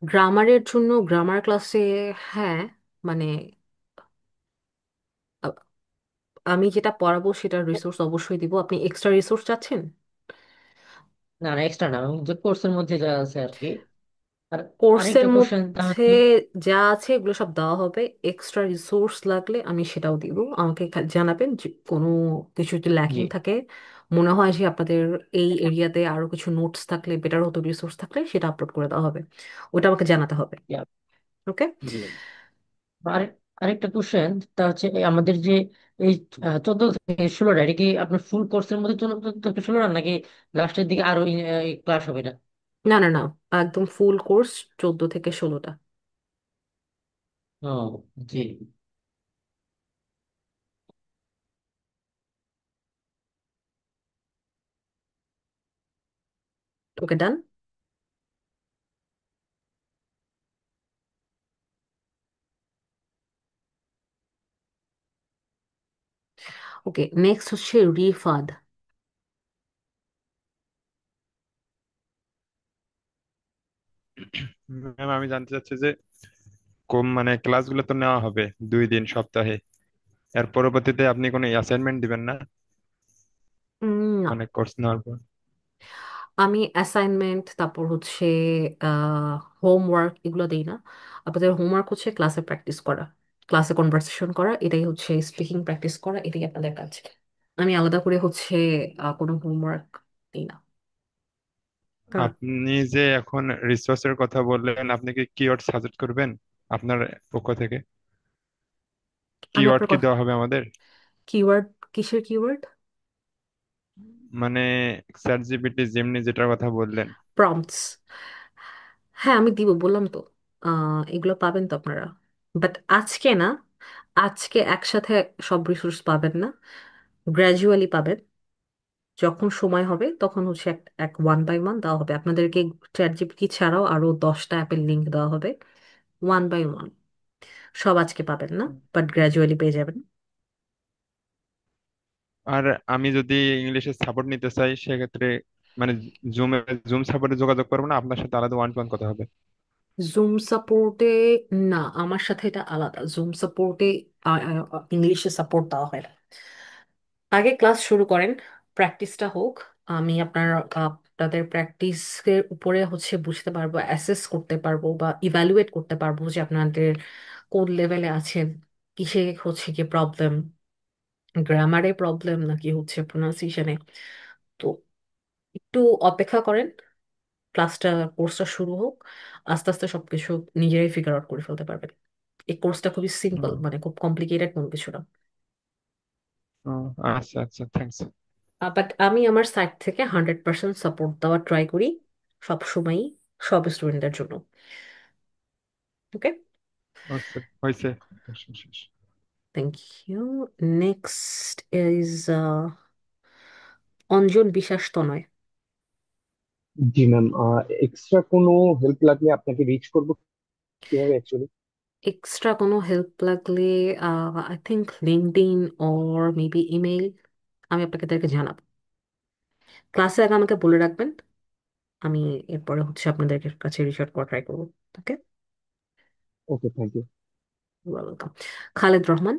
গ্রামারের জন্য গ্রামার ক্লাসে, হ্যাঁ, মানে আ- আমি যেটা পড়াবো সেটার রিসোর্স অবশ্যই দিব। আপনি এক্সট্রা রিসোর্স চাচ্ছেন? না না, এক্সট্রা না, যে কোর্সের মধ্যে যা আছে আর কি। আর কোর্সের আরেকটা কোশ্চেন মধ্যে তাহলে। যা আছে এগুলো সব দেওয়া হবে। এক্সট্রা রিসোর্স লাগলে আমি সেটাও দিব, আমাকে জানাবেন যে কোনো কিছু যদি জি। ল্যাকিং থাকে, মনে হয় যে আপনাদের এই এরিয়াতে আরো কিছু নোটস থাকলে বেটার হতো, রিসোর্স থাকলে সেটা আপলোড করে দেওয়া হবে, ওটা আমাকে জানাতে হবে। Yeah. ওকে। জি। আরেক আরেকটা কোশ্চেন, তা হচ্ছে এই আমাদের যে এই 14 থেকে 16টা, এটা কি আপনার ফুল কোর্সের মধ্যে 14 থেকে 16টা, নাকি লাস্টের দিকে আরো ক্লাস হবে না? না না না, একদম ফুল কোর্স 14 থেকে 16টা। ও, জি। ওকে, ডান। ওকে, নেক্সট হচ্ছে রিফাদ। ম্যাম আমি জানতে চাচ্ছি যে কম মানে ক্লাসগুলো তো নেওয়া হবে 2 দিন সপ্তাহে, এর পরবর্তীতে আপনি কোনো অ্যাসাইনমেন্ট দিবেন না না, মানে কোর্স নেওয়ার পর? আমি অ্যাসাইনমেন্ট তারপর হচ্ছে হোমওয়ার্ক এগুলো দিই না। আপনাদের হোমওয়ার্ক হচ্ছে ক্লাসে প্র্যাকটিস করা, ক্লাসে কনভারসেশন করা, এটাই হচ্ছে স্পিকিং প্র্যাকটিস করা, এটাই আপনাদের কাজ। আমি আলাদা করে হচ্ছে কোনো হোমওয়ার্ক দিই না। কারণ আপনি যে এখন রিসোর্সের কথা বললেন, আপনি কি কিওয়ার্ড সাজেস্ট করবেন আপনার পক্ষ থেকে? আমি কিওয়ার্ড আপনার কি দেওয়া হবে আমাদের? কিওয়ার্ড, কিসের কিওয়ার্ড? মানে চ্যাট জিপিটি, জেমিনি যেটার কথা বললেন। প্রম্পটস। হ্যাঁ আমি দিব, বললাম তো। এগুলো পাবেন তো আপনারা, বাট আজকে না, আজকে একসাথে সব রিসোর্স পাবেন না, গ্র্যাজুয়ালি পাবেন। যখন সময় হবে তখন হচ্ছে এক এক ওয়ান বাই ওয়ান দেওয়া হবে আপনাদেরকে। চ্যাট জিপিটি ছাড়াও আরো 10টা অ্যাপের লিঙ্ক দেওয়া হবে, ওয়ান বাই ওয়ান। সব আজকে পাবেন না, বাট গ্র্যাজুয়ালি পেয়ে যাবেন। আর আমি যদি ইংলিশে সাপোর্ট নিতে চাই সেক্ষেত্রে মানে জুমে জুম সাপোর্টে যোগাযোগ করবো না, আপনার সাথে আলাদা 1-to-1 কথা হবে? জুম সাপোর্টে না, আমার সাথে এটা আলাদা। জুম সাপোর্টে ইংলিশে সাপোর্ট দেওয়া হয় না। আগে ক্লাস শুরু করেন, প্র্যাকটিসটা হোক। আমি আপনাদের প্র্যাকটিসের উপরে হচ্ছে বুঝতে পারবো, অ্যাসেস করতে পারবো বা ইভ্যালুয়েট করতে পারবো যে আপনাদের কোন লেভেলে আছেন, কিসে হচ্ছে কি প্রবলেম, গ্রামারে প্রবলেম নাকি হচ্ছে প্রোনাউন্সিয়েশনে। তো একটু অপেক্ষা করেন, ক্লাসটা, কোর্সটা শুরু হোক, আস্তে আস্তে সবকিছু নিজেরাই ফিগার আউট করে ফেলতে পারবেন। এই কোর্সটা খুবই সিম্পল, হুম। মানে খুব কমপ্লিকেটেড কোনো কিছু না। ও, আচ্ছা আচ্ছা, থ্যাংকস। বাট আমি আমার সাইড থেকে 100% সাপোর্ট দেওয়ার ট্রাই করি সব সময়ই, সব স্টুডেন্টদের জন্য। ওকে। আচ্ছা, হয়েছে। শেষ। Thank you. Next is Anjan Biswas Tanoy. জি ম্যাম, এক্সট্রা কোনো হেল্প লাগলে আপনাকে রিচ করবো কিভাবে অ্যাকচুয়ালি? এক্সট্রা কোনো হেল্প লাগলে I think LinkedIn or maybe email, আমি আপনাকে তাদেরকে জানাবো। ক্লাসে আগে আমাকে বলে রাখবেন, আমি এরপরে হচ্ছে আপনাদের কাছে রিচ আউট করা ট্রাই করবো। Okay. Okay, thank you. Welcome. Khaled Rahman.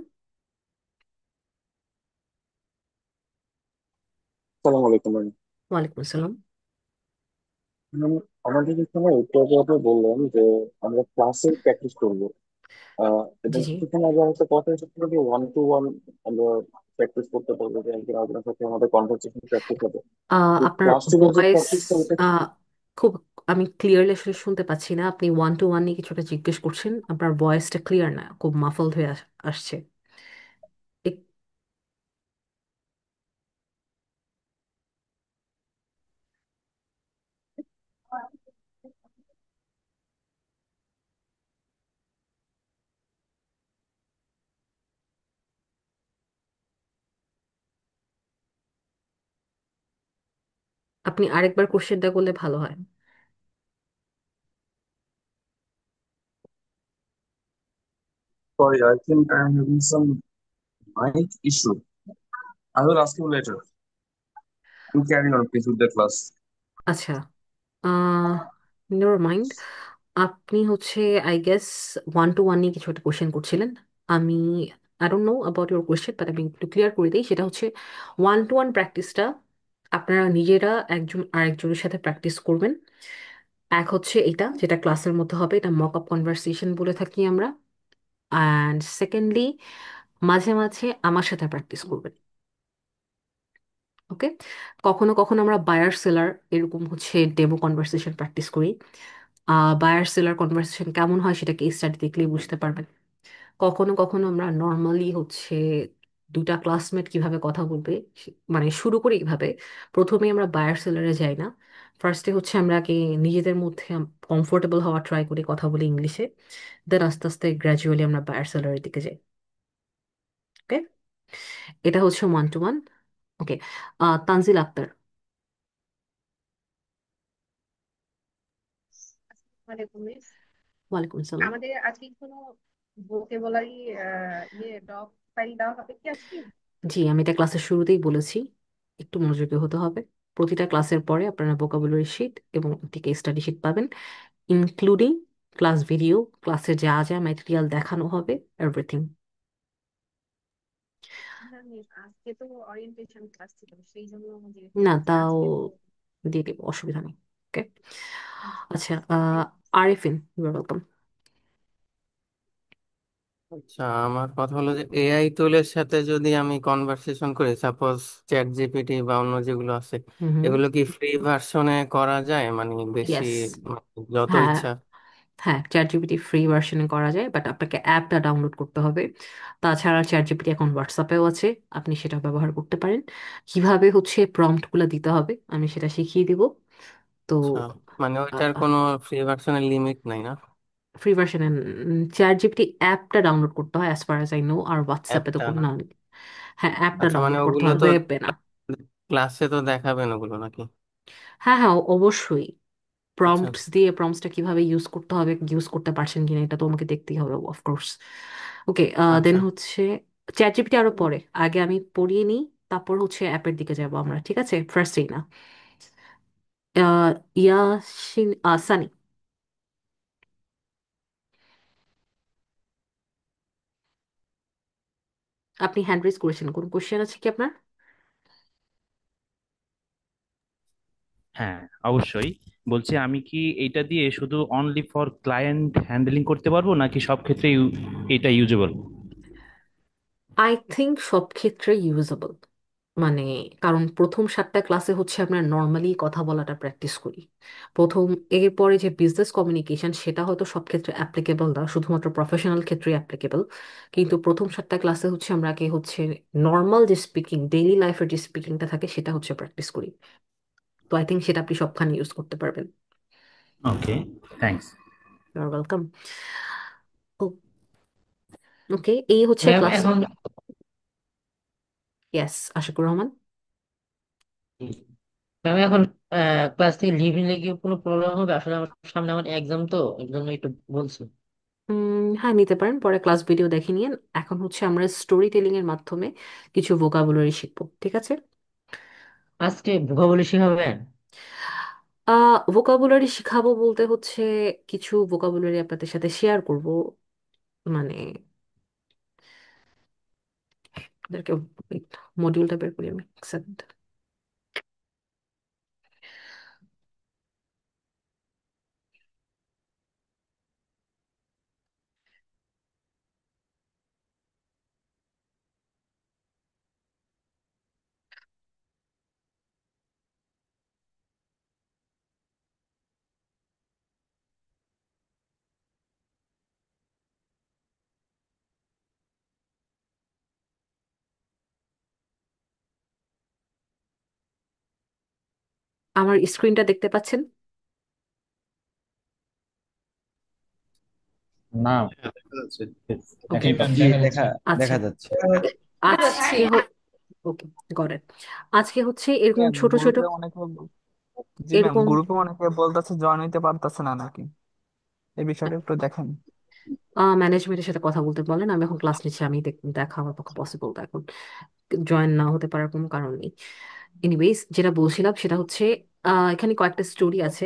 সালাম আলাইকুম ম্যাম। ওয়ালাইকুম আসসালাম। ম্যাম, আমাদের এখানে একটু আগে আপনি বললেন যে আমরা ক্লাসে প্র্যাকটিস করবো। জি এবং জি। কিছুক্ষণ আগে আমাদের কথা হচ্ছে যে 1-to-1 আমরা প্র্যাকটিস করতে পারবো, যে একদিন আপনার সাথে আমাদের কনভারসেশন প্র্যাকটিস হবে। আপনার ক্লাস রুমের যে ভয়েস প্র্যাকটিসটা ওটা খুব, আমি ক্লিয়ারলি আসলে শুনতে পাচ্ছি না। আপনি ওয়ান টু ওয়ান নিয়ে কিছু একটা জিজ্ঞেস করছেন, আপনার ভয়েসটা ক্লিয়ার না, খুব মাফলড হয়ে আসছে। এক- আপনি আরেকবার কোশ্চেনটা করলে ভালো হয়। Sorry, I think I'm having some mic issue. I will ask you later. You carry on please with the class. আচ্ছা, নেভার মাইন্ড। আপনি হচ্ছে I guess one to one নিয়ে কিছু একটা কোশ্চেন করছিলেন। আমি I don't know about your question, but আমি একটু ক্লিয়ার করে দিই। সেটা হচ্ছে ওয়ান টু ওয়ান প্র্যাকটিসটা আপনারা নিজেরা একজন আরেকজনের সাথে প্র্যাকটিস করবেন। এক হচ্ছে এটা যেটা ক্লাসের মধ্যে হবে, এটা মক আপ কনভারসেশন বলে থাকি আমরা। অ্যান্ড সেকেন্ডলি, মাঝে মাঝে আমার সাথে প্র্যাকটিস করবেন। ওকে। কখনো কখনো আমরা বায়ার সেলার এরকম হচ্ছে ডেমো কনভারসেশন প্র্যাকটিস করি। বায়ার সেলার কনভারসেশন কেমন হয় সেটা কেস স্টাডি দেখলেই বুঝতে পারবেন। কখনো কখনো আমরা নর্মালি হচ্ছে দুটা ক্লাসমেট কিভাবে কথা বলবে মানে শুরু করি কিভাবে, প্রথমে আমরা বায়ার সেলারে যাই না। ফার্স্টে হচ্ছে আমরা আগে নিজেদের মধ্যে কমফোর্টেবল হওয়া ট্রাই করি, কথা বলি ইংলিশে। দেন আস্তে আস্তে গ্র্যাজুয়ালি আমরা বায়ার সেলারের দিকে যাই। ওকে। এটা হচ্ছে 1 to 1। ওকে। তানজিল আক্তার। ওয়ালাইকুম মিস। ওয়ালাইকুম আসসালাম। আমাদের আজকে কি কোনো ভোকেবুলারি ডক ফাইল দেওয়া হবে কি আজকে? জি, আমি এটা ক্লাসের শুরুতেই বলেছি, একটু মনোযোগী হতে হবে। প্রতিটা ক্লাসের পরে আপনারা ভোকাবুলারি শিট এবং একটি কেস স্টাডি শিট পাবেন, ইনক্লুডিং ক্লাস ভিডিও, ক্লাসে যা যা ম্যাটেরিয়াল দেখানো হবে, এভরিথিং। না মিস, আজকে তো ওরিয়েন্টেশন ক্লাস ছিল, সেই জন্য যেহেতু না, বলছি তাও আজকে তো। দিয়ে দেবো, অসুবিধা নেই। ওকে। আচ্ছা, আচ্ছা, thank Arifin, you are welcome. আচ্ছা, আমার কথা হলো যে এআই টুলের সাথে যদি আমি কনভারসেশন করি, সাপোজ চ্যাট জিপিটি বা অন্য যেগুলো আছে, হুম হুম। এগুলো কি ফ্রি ভার্সনে করা যায়, মানে বেশি, ইয়েস। মানে যত হ্যাঁ, ইচ্ছা? হ্যাঁ, চ্যাট জিপিটি ফ্রি ভার্সনে করা যায়, বাট আপনাকে অ্যাপটা ডাউনলোড করতে হবে। তাছাড়া চ্যাট জিপিটি এখন হোয়াটসঅ্যাপেও আছে, আপনি সেটা ব্যবহার করতে পারেন। কিভাবে হচ্ছে প্রম্পটগুলো দিতে হবে আমি সেটা শিখিয়ে দিব। তো আচ্ছা, মানে ওইটার কোনো ফ্রি ভার্সনের লিমিট নাই না? ফ্রি ভার্সনে চ্যাট জিপিটি অ্যাপটা ডাউনলোড করতে হয় as far as I know, আর হোয়াটসঅ্যাপে তো অ্যাপটা কোনো না? না। হ্যাঁ, অ্যাপটা আচ্ছা, মানে ডাউনলোড করতে ওগুলো হয়, তো ওয়েবে না। ক্লাসে তো দেখাবেন ওগুলো নাকি? হ্যাঁ হ্যাঁ, অবশ্যই। আচ্ছা প্রম্পটস দিয়ে প্রম্পটসটা কিভাবে ইউজ করতে হবে, ইউজ করতে পারছেন কিনা এটা তো আমাকে দেখতেই হবে, অফকোর্স। ওকে। দেন আচ্ছা হচ্ছে চ্যাট জিপিটি আরো পরে, আগে আমি পড়িয়ে নিই, তারপর হচ্ছে অ্যাপের দিকে যাব আমরা, ঠিক আছে? ফার্স্টেই না। ইয়াসিন, সানি, আপনি হ্যান্ড রেজ করেছেন, কোন কোশ্চেন আছে কি আপনার? হ্যাঁ, অবশ্যই। বলছি, আমি কি এইটা দিয়ে শুধু অনলি ফর ক্লায়েন্ট হ্যান্ডলিং করতে পারবো নাকি সব ক্ষেত্রে এটা ইউজেবল? আই থিংক সব ক্ষেত্রে ইউজেবল। মানে কারণ প্রথম 7টা ক্লাসে হচ্ছে আমরা নর্মালি কথা বলাটা প্র্যাকটিস করি। প্রথম, এরপরে যে বিজনেস কমিউনিকেশন সেটা হয়তো সব ক্ষেত্রে অ্যাপ্লিকেবল না, শুধুমাত্র প্রফেশনাল ক্ষেত্রে অ্যাপ্লিকেবল। কিন্তু প্রথম 7টা ক্লাসে হচ্ছে আমরা আগে হচ্ছে নর্মাল যে স্পিকিং, ডেইলি লাইফের যে স্পিকিংটা থাকে সেটা হচ্ছে প্র্যাকটিস করি। তো আই থিঙ্ক সেটা আপনি সবখানে ইউজ করতে পারবেন। Okay, thanks. You're welcome. Okay, এই হচ্ছে ম্যাম ক্লাস। এখন ইয়েস, আশিকুর রহমান। ম্যাম এখন ক্লাস থেকে লিভ নিলে কি কোনো প্রবলেম হবে? আসলে আমার সামনে আমার এক্সাম, তো এর জন্য একটু বলছি। হ্যাঁ, নিতে পারেন, পরে ক্লাস ভিডিও দেখে নিন। এখন হচ্ছে আমরা স্টোরি টেলিং এর মাধ্যমে কিছু ভোকাবুলারি শিখবো, ঠিক আছে? আজকে ভোকাবুলারি শিখাবেন? ভোকাবুলারি শিখাবো বলতে হচ্ছে কিছু ভোকাবুলারি আপনাদের সাথে শেয়ার করব। মানে ওদেরকে মডিউলটা বের করি আমি, এক second। আমার স্ক্রিনটা দেখতে পাচ্ছেন? না, হ্যাঁ, দেখা যাচ্ছে। ওকে। দেখাই পাচ্ছি। জি, আচ্ছা, দেখা যাচ্ছে। আজকে ওকে, গট ইট। আজকে হচ্ছে এরকম ম্যাম ছোট ছোট, গ্রুপে অনেকে জি ম্যাম এরকম গ্রুপে অনেকে বলতেছে জয়েন হইতে পারতেছে না নাকি, এই বিষয়টা একটু দেখেন। ম্যানেজমেন্টের সাথে কথা বলতে বলেন, আমি এখন ক্লাস নিচ্ছি, আমি দেখা আমার পক্ষে পসিবল এখন জয়েন না হতে পারার কোনো কারণ নেই। এনিওয়েজ, যেটা বলছিলাম সেটা হচ্ছে এখানে কয়েকটা স্টোরি আছে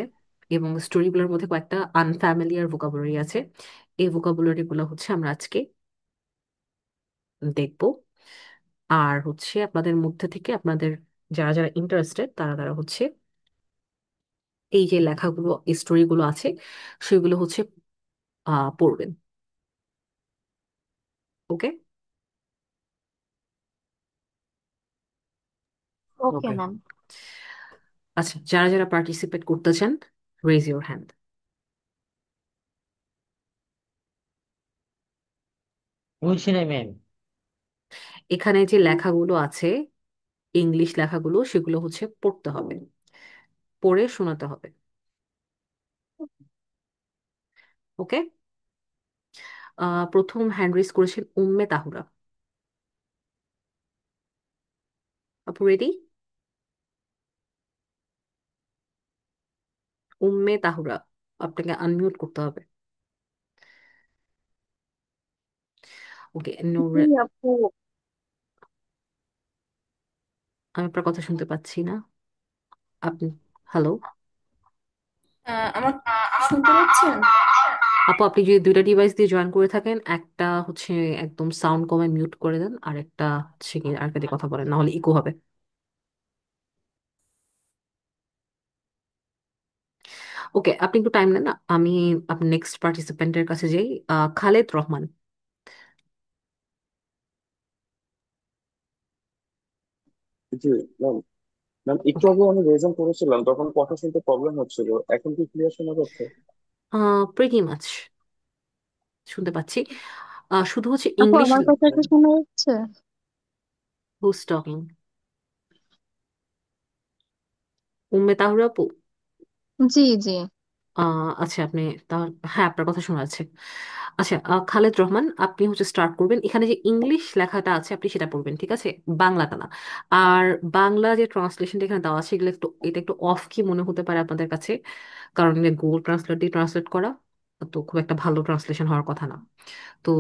এবং স্টোরিগুলোর মধ্যে কয়েকটা আনফ্যামিলিয়ার ভোকাবুলারি আছে। এই ভোকাবুলারি গুলো হচ্ছে আমরা আজকে দেখব। আর হচ্ছে আপনাদের মধ্যে থেকে আপনাদের যারা যারা ইন্টারেস্টেড তারা তারা হচ্ছে এই যে লেখাগুলো স্টোরিগুলো আছে সেগুলো হচ্ছে পড়বেন। ওকে। ওকে ওকে। ম্যাম। আচ্ছা, যারা যারা পার্টিসিপেট করতে চান, রেজ ইউর হ্যান্ড। বলছি নাই ম্যাম। এখানে যে লেখাগুলো আছে, ইংলিশ লেখাগুলো, সেগুলো হচ্ছে পড়তে হবে, পড়ে শোনাতে হবে। ওকে। প্রথম হ্যান্ড রেজ করেছেন উম্মে তাহুরা। আপু রেডি? উম্মে তাহুরা, আপনাকে আনমিউট করতে হবে। ওকে। জি আপু। আমি আপনার কথা শুনতে পাচ্ছি না। আপনি, হ্যালো? আমার শুনতে পাচ্ছেন? আপু আপনি যদি দুইটা ডিভাইস দিয়ে জয়েন করে থাকেন, একটা হচ্ছে একদম সাউন্ড কমে মিউট করে দেন, আর একটা হচ্ছে কি আরেকটা দিয়ে কথা বলেন, না হলে ইকো হবে। ওকে, আপনি একটু টাইম নেন না, আমি আপনি নেক্সট পার্টিসিপেন্টের কাছে যাই। খালেদ রহমান। জি ম্যাম। ম্যাম একটু ওকে। আগে আমি রেজাল্ট করেছিলাম, তখন কথা শুনতে প্রবলেম হচ্ছিল, এখন কি ক্লিয়ার শোনা যাচ্ছে? প্রিটি মাচ শুনতে পাচ্ছি। শুধু হচ্ছে আপু ইংলিশ। আমার কথা কি শোনা যাচ্ছে? Whose talking? উম্মে তাহুরা আপু? জি জি। আচ্ছা, আপনি তাহলে, হ্যাঁ, আপনার কথা শোনা যাচ্ছে। আচ্ছা, খালেদ রহমান, আপনি হচ্ছে স্টার্ট করবেন। এখানে যে ইংলিশ লেখাটা আছে আপনি সেটা পড়বেন, ঠিক আছে? বাংলাটা না। আর বাংলা যে ট্রান্সলেশনটা এখানে দেওয়া আছে এগুলো একটু, এটা একটু অফ কি মনে হতে পারে আপনাদের কাছে, কারণ গুগল ট্রান্সলেট দিয়ে ট্রান্সলেট করা, তো খুব একটা ভালো ট্রান্সলেশন হওয়ার কথা না। তো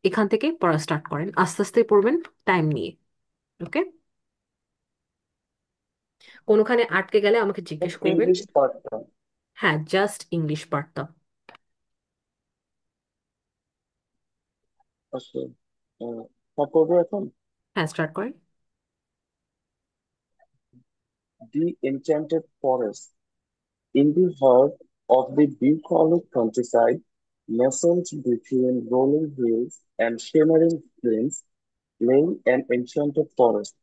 এখান থেকে পড়া স্টার্ট করেন, আস্তে আস্তে পড়বেন, টাইম নিয়ে। ওকে। কোনোখানে আটকে গেলে আমাকে জিজ্ঞেস করবেন। ইংলিশ পার্টটা। হ্যাঁ, জাস্ট ইংলিশ পার্টটা। আচ্ছা, স্টার্ট করবো এখন। হ্যাঁ, স্টার্ট করেন। The enchanted forest. In the heart of the bucolic countryside, nestled between rolling hills and shimmering streams, lay an enchanted forest.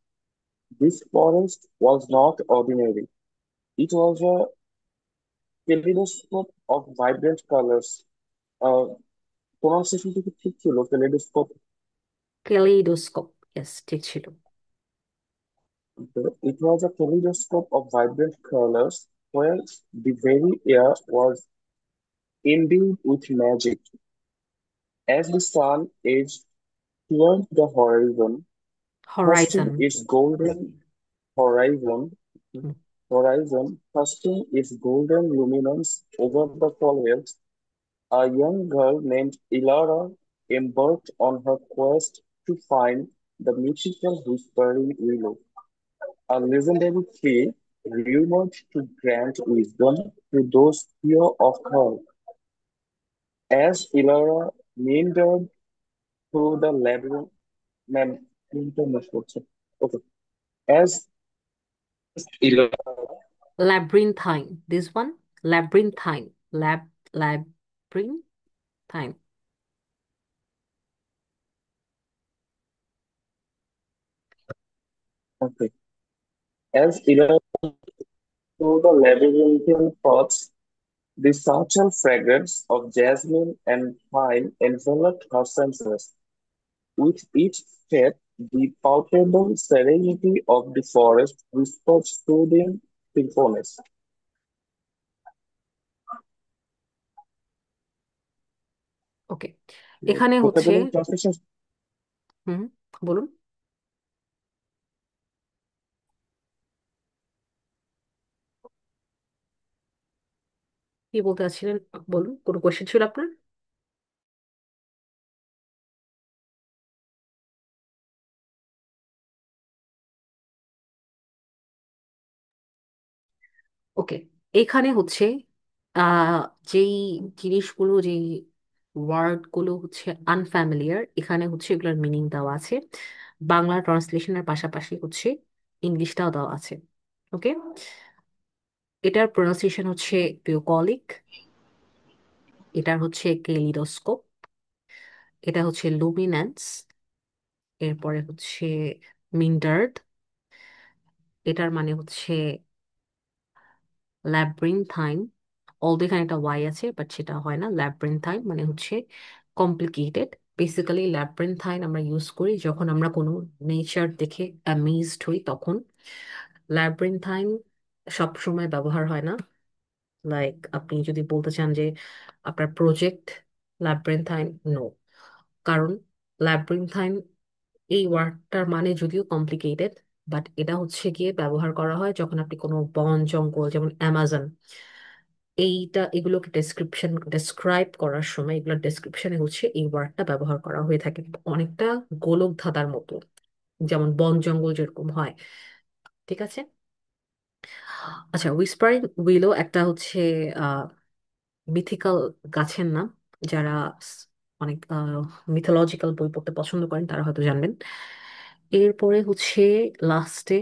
This forest was not ordinary. It was a kaleidoscope of vibrant colors. Uh, pronunciation কি ঠিক ছিল? Kaleidoscope. ক্যালেইডোস্কোপ, yes, ঠিক ছিল। It was a kaleidoscope of vibrant colors where the very air was imbued with magic. As the sun edged toward the Horizon. casting its golden horizon, casting its golden luminance over the foliage, a young girl named Ilara embarked on her quest to find the mythical whispering willow, a legendary tree rumored to grant wisdom to those pure of heart. As Ilara meandered through the labyrinth, ma'am, okay. As Ilara, labyrinthine, this one. Labyrinthine. Labyrinthine. okay. As Ilara through the labyrinthine paths, the subtle fragrance of jasmine and thyme enveloped her senses. With each step, the palpable serenity of the forest whispered soothing symphonies. ওকে। এখানে হচ্ছে, Vocabulary translation. হুম, বলুন। কি বলতে চাচ্ছিলেন? বলুন, কোনো question ছিল আপনার? ওকে। এখানে হচ্ছে আহ যেই জিনিসগুলো, যেই ওয়ার্ড গুলো হচ্ছে আনফ্যামিলিয়ার, এখানে হচ্ছে এগুলোর মিনিং দেওয়া আছে। বাংলা ট্রান্সলেশনের পাশাপাশি হচ্ছে ইংলিশটাও দেওয়া আছে। ওকে, এটার প্রোনাউন্সিয়েশন হচ্ছে বিউকলিক, এটার হচ্ছে কেলিডোস্কোপ, এটা হচ্ছে লুমিন্যান্স, এরপরে হচ্ছে মিন্ডার্ড, এটার মানে হচ্ছে ল্যাব্রিনথাইন। অলদো এখানে একটা ওয়াই আছে, বাট সেটা হয় না। ল্যাব্রিনথাইন মানে হচ্ছে কমপ্লিকেটেড। বেসিক্যালি ল্যাব্রিনথাইন আমরা ইউজ করি যখন আমরা কোনো নেচার দেখে অ্যামেজড হই, তখন। ল্যাব্রিনথাইন সবসময় ব্যবহার হয় না। লাইক আপনি যদি বলতে চান যে আপনার প্রজেক্ট ল্যাব্রিনথাইন, নো। কারণ ল্যাব্রিনথাইন এই ওয়ার্ডটার মানে যদিও কমপ্লিকেটেড, বাট এটা হচ্ছে গিয়ে ব্যবহার করা হয় যখন আপনি কোনো বন জঙ্গল, যেমন অ্যামাজন, এগুলোকে ডেসক্রাইব করার সময়, এগুলোর ডেসক্রিপশনে হচ্ছে এই ওয়ার্ডটা ব্যবহার করা হয়ে থাকে। অনেকটা গোলক ধাঁধার মতো, যেমন বন জঙ্গল যেরকম হয়। ঠিক আছে। আচ্ছা, হুইসপারিং উইলো একটা হচ্ছে আহ মিথিক্যাল গাছের নাম। যারা অনেক মিথোলজিক্যাল বই পড়তে পছন্দ করেন তারা হয়তো জানবেন। এরপরে হচ্ছে লাস্টে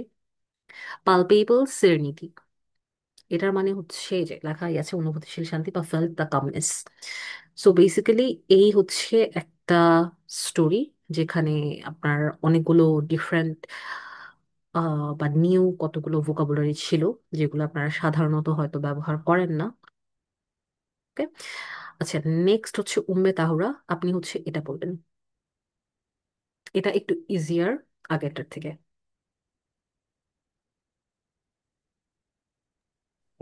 পালপেবল সেরেনিটি। এটার মানে হচ্ছে যে লেখাই আছে অনুভূতিশীল শান্তি বা felt the calmness. So basically এই হচ্ছে একটা স্টোরি যেখানে আপনার অনেকগুলো ডিফারেন্ট বা নিউ কতগুলো ভোকাবুলারি ছিল, যেগুলো আপনারা সাধারণত হয়তো ব্যবহার করেন না। ওকে। আচ্ছা, নেক্সট হচ্ছে উম্মে তাহুরা। আপনি হচ্ছে এটা বলবেন, এটা একটু ইজিয়ার আগেরটার থেকে।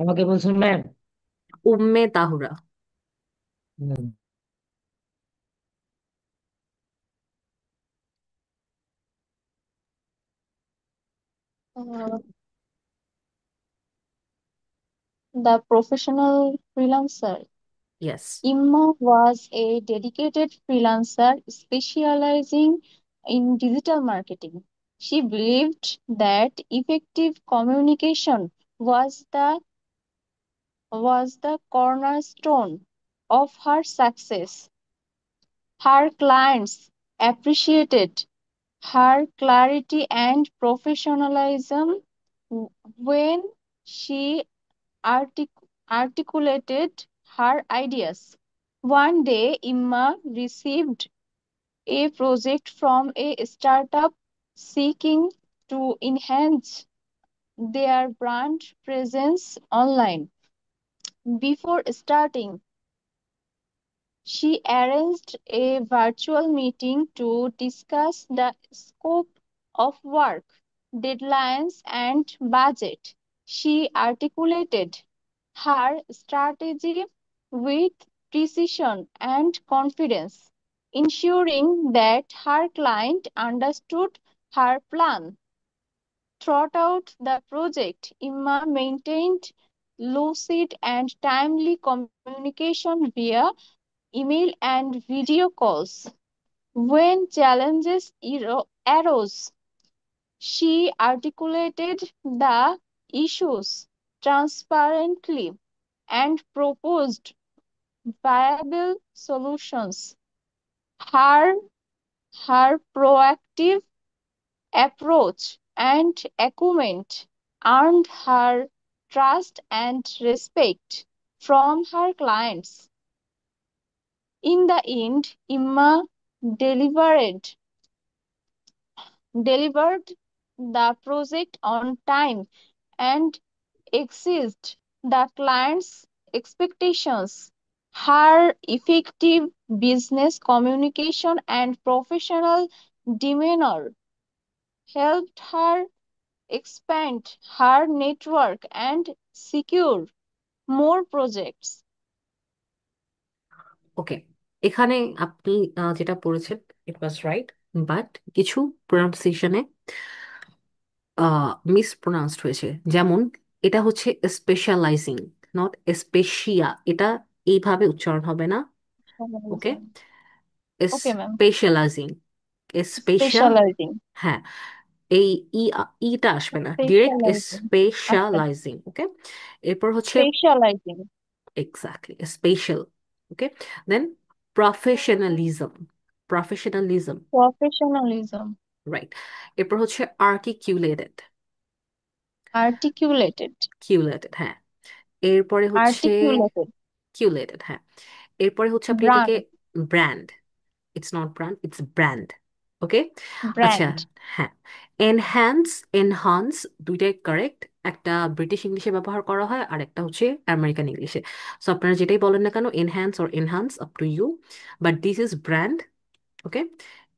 আমাকে বলছেন ma'am? Umme Tahura. Uh, the professional freelancer. Yes. Imma was a dedicated freelancer specializing in digital marketing. She believed that effective communication was the cornerstone of her success. Her clients appreciated her clarity and professionalism when she articulated her ideas. One day, Imma received a project from a startup seeking to enhance their brand presence online. Before starting, she arranged a virtual meeting to discuss the scope of work, deadlines, and budget. She articulated her strategy with precision and confidence, ensuring that her client understood her plan. Throughout the project, Imma maintained lucid and timely communication via email and video calls. When challenges arose, she articulated the issues transparently and proposed viable solutions. Her, her proactive approach and acumen earned her trust and respect from her clients. In the end, Imma delivered delivered the project on time and exceeded the client's expectations. Her effective business communication and professional demeanor helped her expand her network and secure more projects. ওকে, এখানে আপনি যেটা পড়েছেন ইট was right, but কিছু প্রনাউন্সিয়েশনে মিসপ্রোনাউন্সড হয়েছে। যেমন এটা হচ্ছে স্পেশালাইজিং, not স্পেশিয়া। এটা এইভাবে উচ্চারণ হবে না। ওকে, Okay, ma'am. স্পেশালাইজিং, স্পেশাল। Specializing. হ্যাঁ, এই ইটা আসবে না, ডিরেক্ট Specializing. আচ্ছা, স্পেশালাইজিং। ওকে, এরপর হচ্ছে specializing. Exactly special. Okay, then professionalism, professionalism, Professionalism. Right. এরপর হচ্ছে আর্টিকুলেটেড, articulated, কিউলেটেড, হ্যাঁ। এরপরে হচ্ছে articulated, কিউলেটেড, হ্যাঁ। এরপরে হচ্ছে আপনি এটাকে brand, brand, it's not brand, it's brand. Okay, আচ্ছা, brand, হ্যাঁ। এনহ্যান্স, এনহান্স দুইটাই কারেক্ট। একটা ব্রিটিশ ইংলিশে ব্যবহার করা হয় আর একটা হচ্ছে আমেরিকান ইংলিশে। সো আপনারা যেটাই বলেন না কেন, enhance or enhance, up to you, but this is brand. Okay,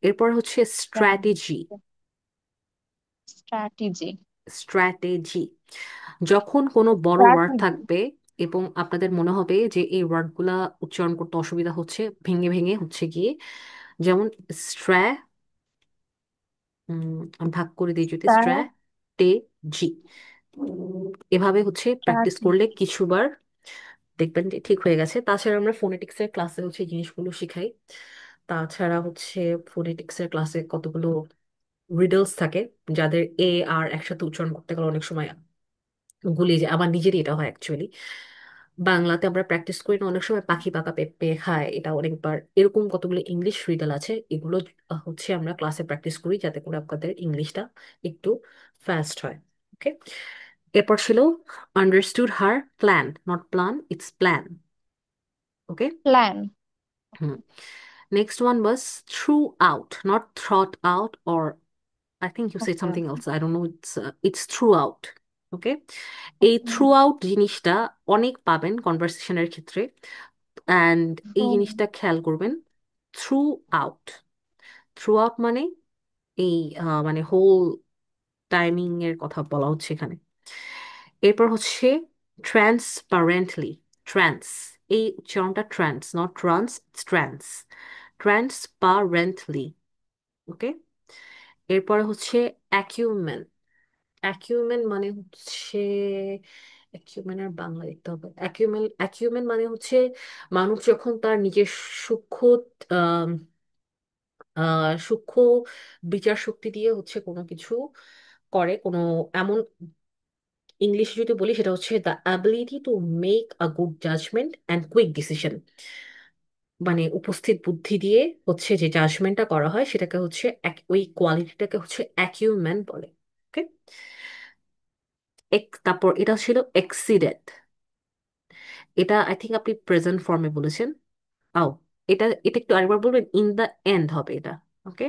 এরপর হচ্ছে brand, স্ট্র্যাটেজি। strategy, স্ট্র্যাটেজি, যখন কোনো বড় ওয়ার্ড strategy, থাকবে এবং আপনাদের মনে হবে যে এই ওয়ার্ডগুলা উচ্চারণ করতে অসুবিধা হচ্ছে, ভেঙে ভেঙে হচ্ছে গিয়ে, যেমন স্ট্র্যা, আমি ভাগ করে দিই যদি, স্ট্র্যাটেজি, এভাবে হচ্ছে প্র্যাকটিস করলে strategy, কিছুবার দেখবেন যে ঠিক হয়ে গেছে। তাছাড়া আমরা ফোনেটিক্স এর ক্লাসে হচ্ছে এই জিনিসগুলো শিখাই। তাছাড়া হচ্ছে ফোনেটিক্স এর ক্লাসে কতগুলো রিডলস থাকে, যাদের এ আর একসাথে উচ্চারণ করতে গেলে অনেক সময় গুলিয়ে যায়। আমার নিজেরই এটা হয় অ্যাকচুয়ালি। বাংলাতে আমরা প্র্যাকটিস করি না, অনেক সময় পাখি পাকা পেঁপে খায়, এটা অনেকবার এরকম কতগুলো ইংলিশ রিডল আছে, এগুলো হচ্ছে আমরা ক্লাসে প্র্যাকটিস করি যাতে করে আপনাদের ইংলিশটা একটু ফাস্ট হয়। ওকে, এরপর ছিল understood her plan, not plan, it's plan. Okay, plan. Hmm. Next one was threw out, not thought out, or I think you said Okay, something okay, else. I don't know. It's throughout. ওকে, এই through out জিনিসটা অনেক পাবেন কনভারসেশনের ক্ষেত্রে, and এই so জিনিসটা খেয়াল করবেন। Through out, through out মানে এই মানে হোল টাইমিং এর কথা বলা হচ্ছে এখানে। এরপর হচ্ছে ট্রান্সপারেন্টলি, ট্রান্স, এই উচ্চারণটা trans, not trans, trans, transparently. Okay, এরপরে হচ্ছে অ্যাকিউমেন। অ্যাকিউমেন মানে হচ্ছে, অ্যাকিউমেনের বাংলা দেখতে হবে। অ্যাকিউমেন, অ্যাকিউমেন মানে হচ্ছে মানুষ যখন তার নিজের সূক্ষ্ম আহ সূক্ষ্ম বিচার শক্তি দিয়ে হচ্ছে কোনো কিছু করে, কোনো এমন, ইংলিশে যদি বলি সেটা হচ্ছে the ability to make a good judgement and quick decision. মানে উপস্থিত বুদ্ধি দিয়ে হচ্ছে যে জাজমেন্টটা করা হয় সেটাকে হচ্ছে ওই কোয়ালিটিটাকে হচ্ছে অ্যাকিউমেন বলে। ওকে, তারপর এটা ছিল এক্সিডেড। এটা আই থিঙ্ক আপনি প্রেজেন্ট ফর্মে বলেছেন। ও, এটা এটা একটু আরেকবার বলবেন, ইন দ্য এন্ড হবে এটা। ওকে,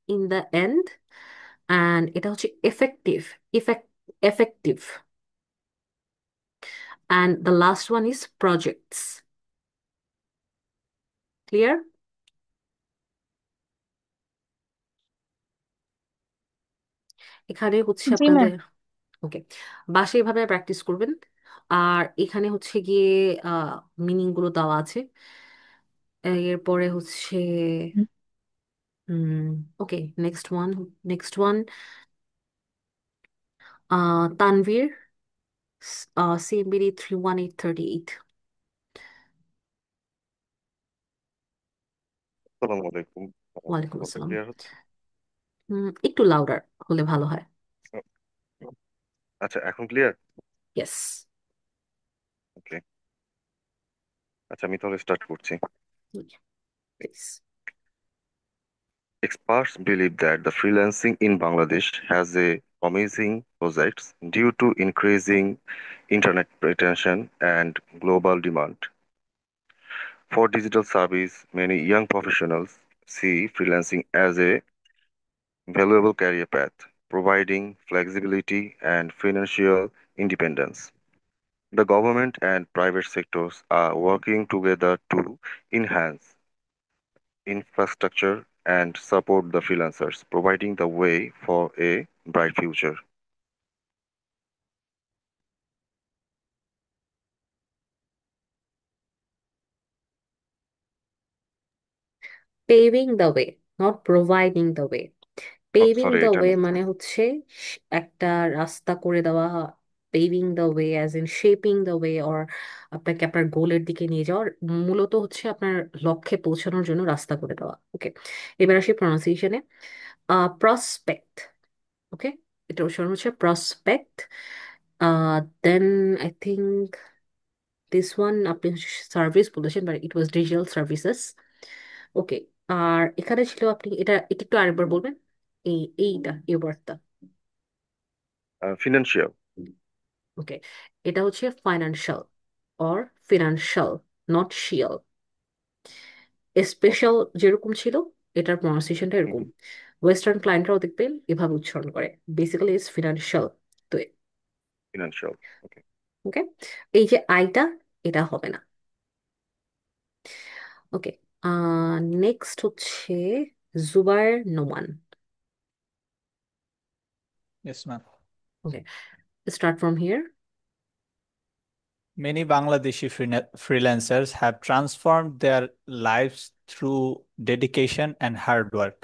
ইন দ্য এন্ড, অ্যান্ড এটা হচ্ছে effective, effect, effective, and the last one is projects. Clear? এখানে হচ্ছে জি ম্যাম। আপনাদের, ওকে, বাসায় এভাবে প্র্যাকটিস করবেন। আর এখানে হচ্ছে গিয়ে মিনিং গুলো দেওয়া আছে। এরপরে হচ্ছে okay, next one, next one, Tanvir, CMBD 31838। আসসালামু আলাইকুম। আমার ওয়ালাইকুম কথা আসসালাম। ক্লিয়ার হচ্ছে? একটু লাউডার হলে ভালো হয়। আচ্ছা, এখন ক্লিয়ার? ইয়েস, ওকে, আচ্ছা আমি তাহলে স্টার্ট করছি। Please. Experts believe that the freelancing in Bangladesh has a promising prospects due to increasing internet penetration and global demand for digital service. Many young professionals see freelancing as a valuable career path, providing flexibility and financial independence. The government and private sectors are working together to enhance infrastructure and support the freelancers, providing the way for a bright future. Paving the way, not providing the way. Paving sorry, the এটা way আমি মানে হচ্ছে একটা রাস্তা করে দেওয়া। Paving the way as in shaping the way, or আপনাকে আপনার গোলের দিকে নিয়ে যাওয়ার, মূলত হচ্ছে আপনার লক্ষ্যে পৌঁছানোর জন্য রাস্তা করে দেওয়া। ওকে, এবার আসি প্রনাউন্সিয়েশনে। প্রসপেক্ট, ওকে, এটা উচ্চারণ হচ্ছে prospect. Then I think this one আপনি সার্ভিস বলেছেন, but it was digital services. Okay, আর এখানে ছিল, আপনি এটা এটা একটু আরেকবার বলবেন, এইটা এই ওয়ার্ডটা। Financial. ওকে, এটা হচ্ছে ফাইন্যান্সিয়াল অর ফিনান্সিয়াল, নট শিয়াল। Okay. স্পেশাল যেরকম ছিল, এটার প্রনাউন্সিয়েশনটা এরকম। Mhm. ওয়েস্টার্ন ক্লায়েন্টরাও দেখবেন এভাবে উচ্চারণ করে, বেসিক্যালি ইজ ফিনান্সিয়াল। তো Financial. Okay. ওকে, এই যে আইটা, এটা হবে না। ওকে, নেক্সট হচ্ছে Zubayer Noman. Yes, ma'am. Okay, start from here. Many Bangladeshi freelancers have transformed their lives through dedication and hard work.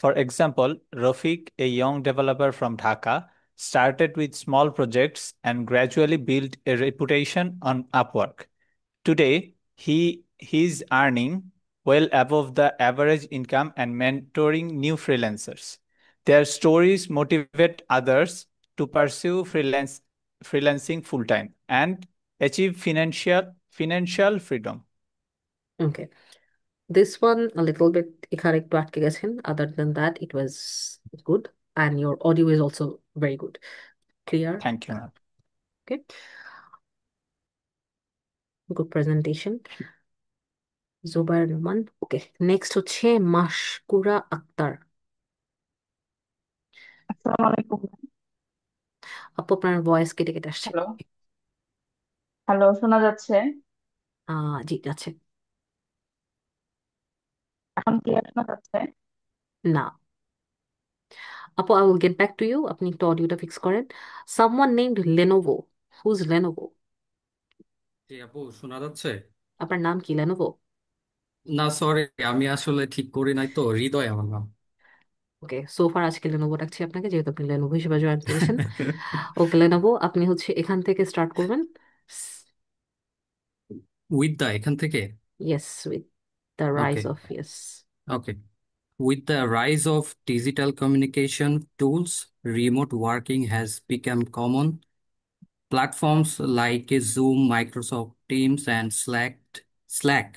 For example, Rafiq, a young developer from Dhaka, started with small projects and gradually built a reputation on Upwork. Today, he is earning well above the average income and mentoring new freelancers. Their stories motivate others to pursue freelancing full time and achieve financial freedom. Okay, this one little bit এখানে একটু আটকে গেছেন, other then that it was good, and your audio is also very good, clear. Thank you, ma'am. Okay, good presentation, Zubair Rahman. Okay, next হচ্ছে মাশকুরা আক্তার। আসসালামু আলাইকুম। আপু আপনার voice কেটে কেটে আসছে। হ্যালো, হ্যালো, শোনা যাচ্ছে? জি যাচ্ছে। এখন ক্লিয়ার শোনা যাচ্ছে? না আপু, I will get back to you, আপনি একটু অডিওটা ফিক্স করেন। Someone named Lenovo, whose Lenovo? জি আপু, শোনা যাচ্ছে? আপনার নাম কি লেনোভো? না সরি, আমি আসলে ঠিক করি নাই তো। হৃদয় আমার নাম। ওকে, সোফার আজকে লেনোভো ডাকছি আপনাকে, যেহেতু আপনি লেনোভো হিসেবে জয়েন করেছেন। ওকে লেনোভো, আপনি হচ্ছে এখান থেকে স্টার্ট করবেন। উইথ দা এখান থেকে। Yes, with the rise okay of yes. Okay With the rise of digital communication tools, remote working has become common. Platforms like Zoom, Microsoft Teams, and Slack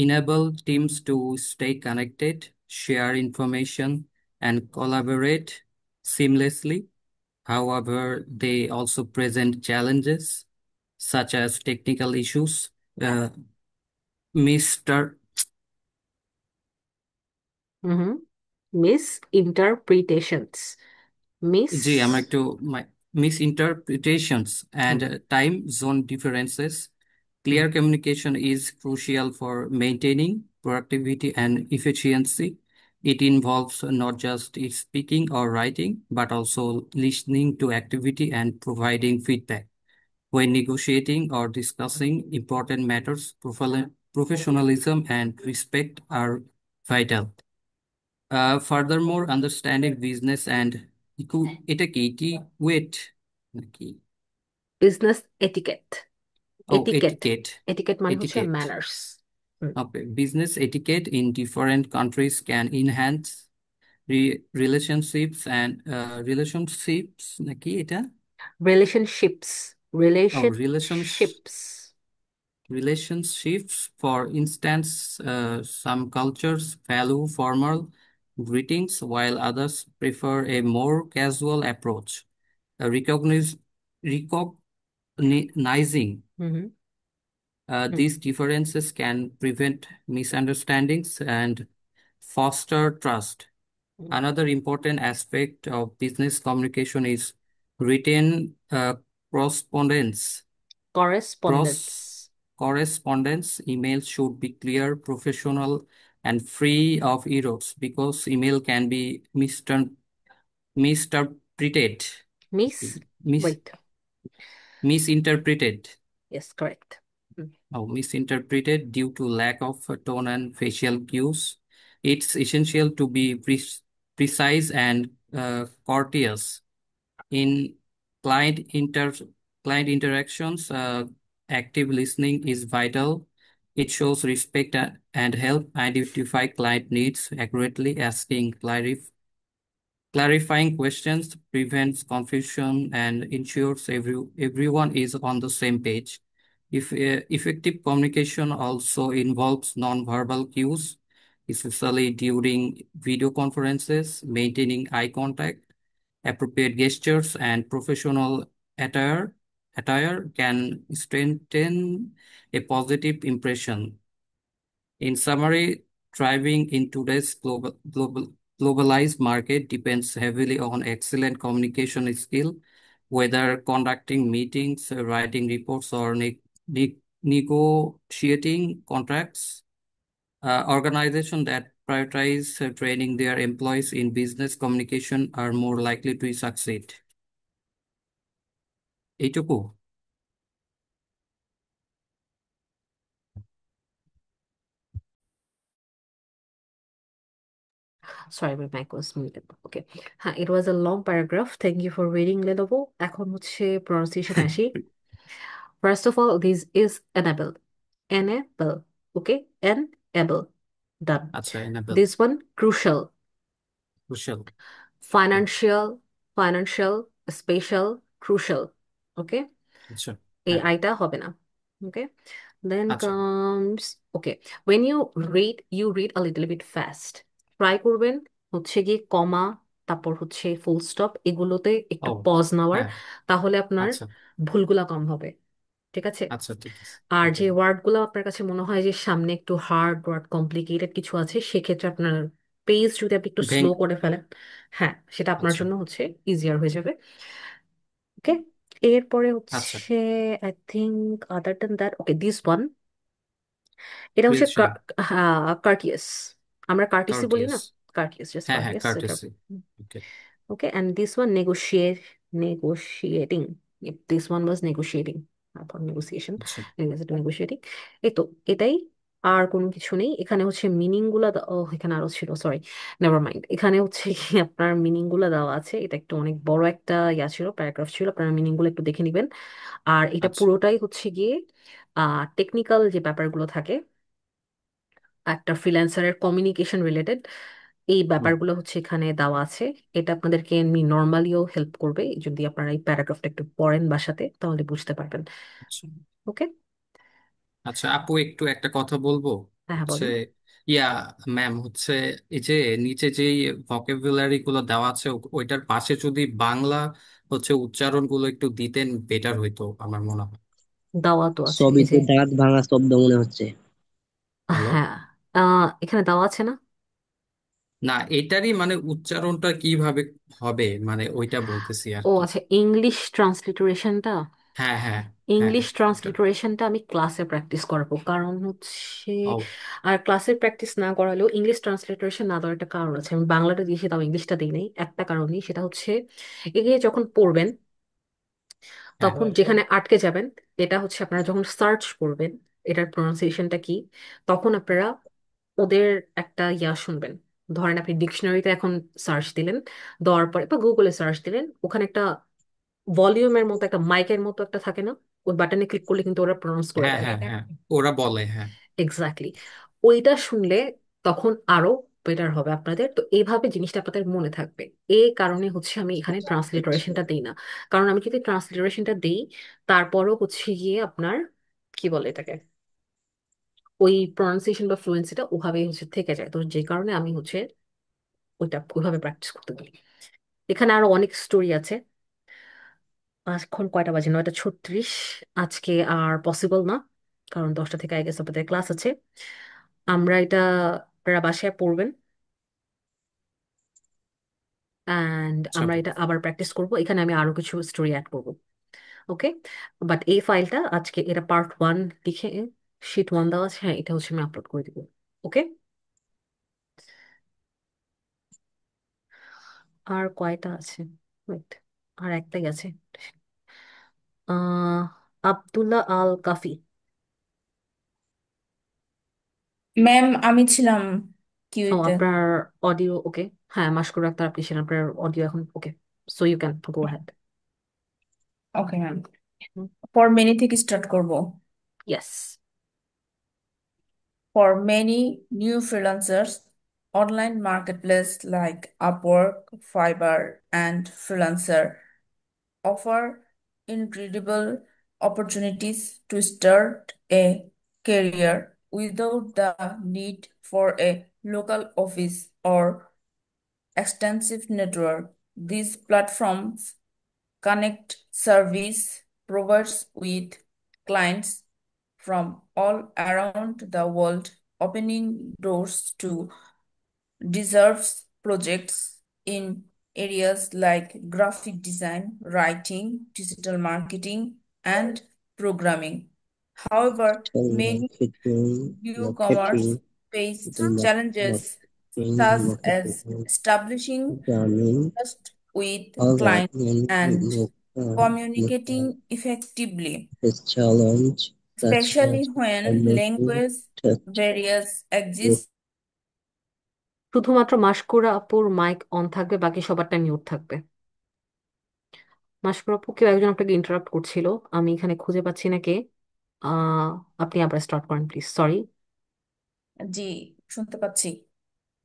enable teams to stay connected, share information, and collaborate seamlessly. However, they also present challenges such as technical issues, uh, Mr. Hmm, miss interpretations, miss. জি আমরা একটু misinterpretations and hmm time zone differences. Hmm Clear communication is crucial for maintaining productivity and efficiency. It involves not just speaking or writing, but also listening to activity and providing feedback. When negotiating or discussing important matters, professionalism and respect are vital. Furthermore, understanding business and এটা কি wait নাকি business etiquette, etiquette, etiquette etiquette মানে হচ্ছে etiquette manners. okay, business etiquette in different countries can enhance relationships and relationships নাকি এটা relationships, oh relations relationships. relationships. For instance, some cultures value formal greetings while others prefer a more casual approach. Recognize, recognizing hmm hmm these differences can prevent misunderstandings and foster trust. Hmm. Another important aspect of business communication is written correspondence. Correspondence. Cross correspondence emails should be clear, professional, and free of errors because email can be misinterpreted. Mis, Mis wait, misinterpreted. Yes correct. Misinterpreted due to lack of tone and facial cues. It's essential to be precise and courteous. In client inter client interactions, active listening is vital. It shows respect and help identify client needs accurately. Asking clarifying questions prevents confusion and ensures everyone is on the same page. If effective communication also involves non-verbal cues, especially during video conferences, maintaining eye contact, Appropriate gestures and professional attire, attire can strengthen a positive impression. In summary, thriving in today's globalized market depends heavily on excellent communication skill, whether conducting meetings, writing reports, or negotiating contracts. Organizations that prioritize training their employees in business communication are more likely to succeed. এইটুকু। Sorry, my mic was muted. Okay. হ্যাঁ, it was a long paragraph. Thank you for reading, Lenovo. এখন হচ্ছে pronunciation আসি। First of all, this is enable. Enable. Okay? Enable. Done. আচ্ছা, enable, This one, crucial. crucial, Financial, special, crucial. Okay? আচ্ছা, এই হ্যাঁ, আইটা হবে না। Okay? Then আচ্ছা, comes, okay, when you read a little bit fast. Try করবেন হচ্ছে গিয়ে কমা, তারপর হচ্ছে ফুল স্টপ, এগুলোতে ও, একটু পজ নেওয়ার, হ্যাঁ, তাহলে আপনার আচ্ছা, ভুলগুলা কম হবে। ঠিক আছে? আচ্ছা, ঠিক আছে, আর ওকে, যে ওয়ার্ডগুলো আপনার কাছে মনে হয় যে সামনে একটু হার্ড ওয়ার্ড, কমপ্লিকেটেড কিছু আছে, সেক্ষেত্রে আপনার পেজ যদি আপনি একটু স্লো করে ফেলেন, হ্যাঁ, সেটা আপনার আচ্ছা, জন্য হচ্ছে ইজিয়ার হয়ে যাবে। ওকে, এরপরে আচ্ছা, হচ্ছে I think other then that, okay, this one, এটা হচ্ছে প্রিয়দর্শিনী, কার্টিয়াস। আমরা কার্টিসি বলি কার্টিয়াস, না, কার্টিয়াস, জাস্ট হ্যাঁ, হ্যাঁ, কার্টিয়াস এটা। Courtesy, okay, Okay, and this one negotiating. If this one was negotiating, for negotiation, আচ্ছা, related to negotiating. এই তো, এটাই, আর কোনো কিছু নেই এখানে। হচ্ছে মিনিং গুলা ও এখানে আরো ছিল, সরি, নেভার মাইন্ড। এখানে হচ্ছে কি আপনার মিনিং গুলা দেওয়া আছে, এটা একটু অনেক বড় একটা ইয়া ছিল, প্যারাগ্রাফ ছিল, আপনার মিনিং গুলো একটু দেখে নিবেন। আর এটা আচ্ছা, পুরোটাই হচ্ছে গিয়ে টেকনিক্যাল যে ব্যাপারগুলো থাকে একটা ফ্রিল্যান্সারের কমিউনিকেশন রিলেটেড, এই হুম, ব্যাপারগুলো হচ্ছে এখানে দেওয়া আছে। এটা আপনাদেরকে এমনি নর্মালিও হেল্প করবে, যদি আপনারা এই প্যারাগ্রাফটা একটু পড়েন বাসাতে, তাহলে বুঝতে পারবেন। আচ্ছা, ওকে, আচ্ছা, আপু একটু একটা কথা বলবো, হ্যাঁ হ্যাঁ হচ্ছে, বলেন। ইয়া, ম্যাম, হচ্ছে এই যে নিচে যেই ভোকাবুলারি গুলো দেওয়া আছে ওইটার পাশে যদি বাংলা হচ্ছে উচ্চারণগুলো একটু দিতেন বেটার হইতো আমার মনে হয়। দাওয়া তো আছে সবই এই তো যে, দাঁত ভাঙা শব্দ মনে হচ্ছে। হ্যালো, হ্যাঁ, এখানে দেওয়া আছে না? না, এটারই মানে উচ্চারণটা কিভাবে হবে মানে ওইটা বলতেছি আর ও কি। আচ্ছা, ইংলিশ ট্রান্সলিটারেশনটা, হ্যাঁ, হ্যাঁ, হ্যাঁ, ইংলিশ ওটা, ট্রান্সলিটারেশনটা আমি ক্লাসে প্র্যাকটিস করাবো, কারণ হচ্ছে, ও, আর ক্লাসে প্র্যাকটিস না করালেও ইংলিশ ট্রান্সলিটারেশন না দেওয়ার একটা কারণ আছে। আমি বাংলাটা দিয়েছি, তাও ইংলিশটা দিই নাই, একটা কারণই, সেটা হচ্ছে এগিয়ে যখন পড়বেন হ্যাঁ, তখন যেখানে আটকে যাবেন, এটা হচ্ছে আপনারা যখন সার্চ করবেন এটার প্রনাউন্সিয়েশনটা কি, তখন আপনারা ওদের একটা ইয়া শুনবেন। ধরেন আপনি ডিকশনারিতে এখন সার্চ দিলেন, দেওয়ার পরে বা গুগলে সার্চ দিলেন, ওখানে একটা ভলিউমের মতো, একটা মাইকের মতো একটা থাকে না, ওই বাটনে ক্লিক করলে কিন্তু ওরা প্রনাউন্স করে হ্যাঁ, দেয়। হ্যাঁ, হ্যাঁ, ওরা বলে, হ্যাঁ, এক্স্যাক্টলি, ওইটা শুনলে তখন আরো বেটার হবে আপনাদের। তো এইভাবে জিনিসটা আপনাদের মনে থাকবে। এই কারণে হচ্ছে আমি এখানে ট্রান্সলিটারেশনটা দিই না। কারণ আমি যদি ট্রান্সলিটারেশনটা দিই, তারপরও হচ্ছে গিয়ে আপনার কি বলে এটাকে, ওই প্রনাউন্সিয়েশন বা ফ্লুয়েন্সিটা ওভাবেই হচ্ছে থেকে যায়। তো যে কারণে আমি হচ্ছে ওইটা ওইভাবে প্র্যাকটিস করতে বলি। এখানে আরো অনেক স্টোরি আছে। এখন কয়টা বাজে? 9:36। আজকে আর পসিবল না, কারণ 10টা থেকে আই গেস আপনাদের ক্লাস আছে। আমরা এটা, আপনারা বাসায় পড়বেন, অ্যান্ড আচ্ছা আমরা আপু, এটা আবার প্র্যাকটিস করব। এখানে আমি আরো কিছু স্টোরি অ্যাড করব। ওকে, বাট এই ফাইলটা আজকে, এটা পার্ট 1 লিখে শীট 1 দেওয়া আছে, হ্যাঁ, এটা হচ্ছে আমি আপলোড করে দিব। ওকে, আর কয়টা আছে? Wait, আর একটাই আছে। আহ আব্দুল্লাহ আল কাফি। ম্যাম আমি ছিলাম ও, কিউতে। আপনার অডিও ওকে। হ্যাঁ, মাশকুর আক্তার আপনি ছিলেন, আপনার অডিও এখন okay, so you can go ahead. Okay ma'am, for many থেকে স্টার্ট করব। Yes. For many new freelancers, online marketplaces like Upwork, Fiverr, and Freelancer offer incredible opportunities to start a career without the need for a local office or extensive network. These platforms connect service providers with clients from all around the world, opening doors to deserves projects in areas like graphic design, writing, digital marketing, and programming. However, many newcomers face challenges such as establishing trust with clients and communicating effectively, especially when language barriers exist. শুধুমাত্র মাশকুরা আপুর mic on থাকবে, বাকি সবারটা mute থাকবে। মাশকুরা আপু, কেউ একজন আপনাকে interrupt করছিল, আমি এখানে খুঁজে পাচ্ছি না কে। আহ আপনি আবার স্টার্ট করেন প্লিজ, সরি। জি, শুনতে পাচ্ছি।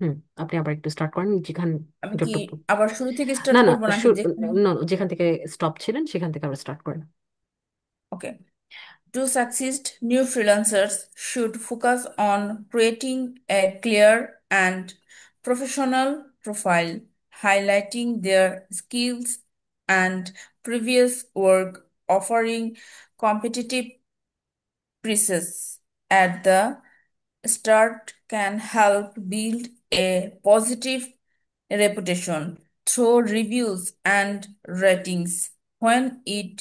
হুম, আপনি আবার একটু স্টার্ট করেন যেখানে আমি কি যতটুকু। আবার শুরু থেকে না স্টার্ট না, করবো নাকি যেখানে? যেখান থেকে স্টপ ছিলেন সেখান থেকে আবার স্টার্ট করেন। ওকে। To succeed, new freelancers should focus on creating a clear and professional profile, highlighting their skills and previous work, offering competitive prices at the start can help build a positive reputation through reviews and ratings. When it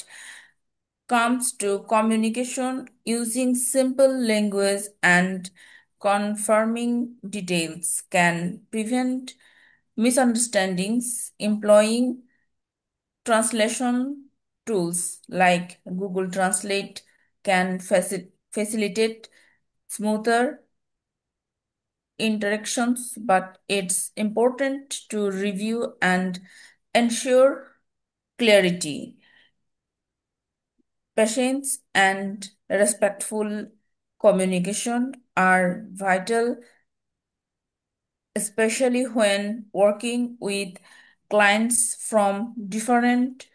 comes to communication, using simple language and confirming details can prevent misunderstandings. Employing translation tools like Google Translate can facilitate smoother interactions, but it's important to review and ensure clarity. Patience and respectful communication are vital, especially when working with clients from different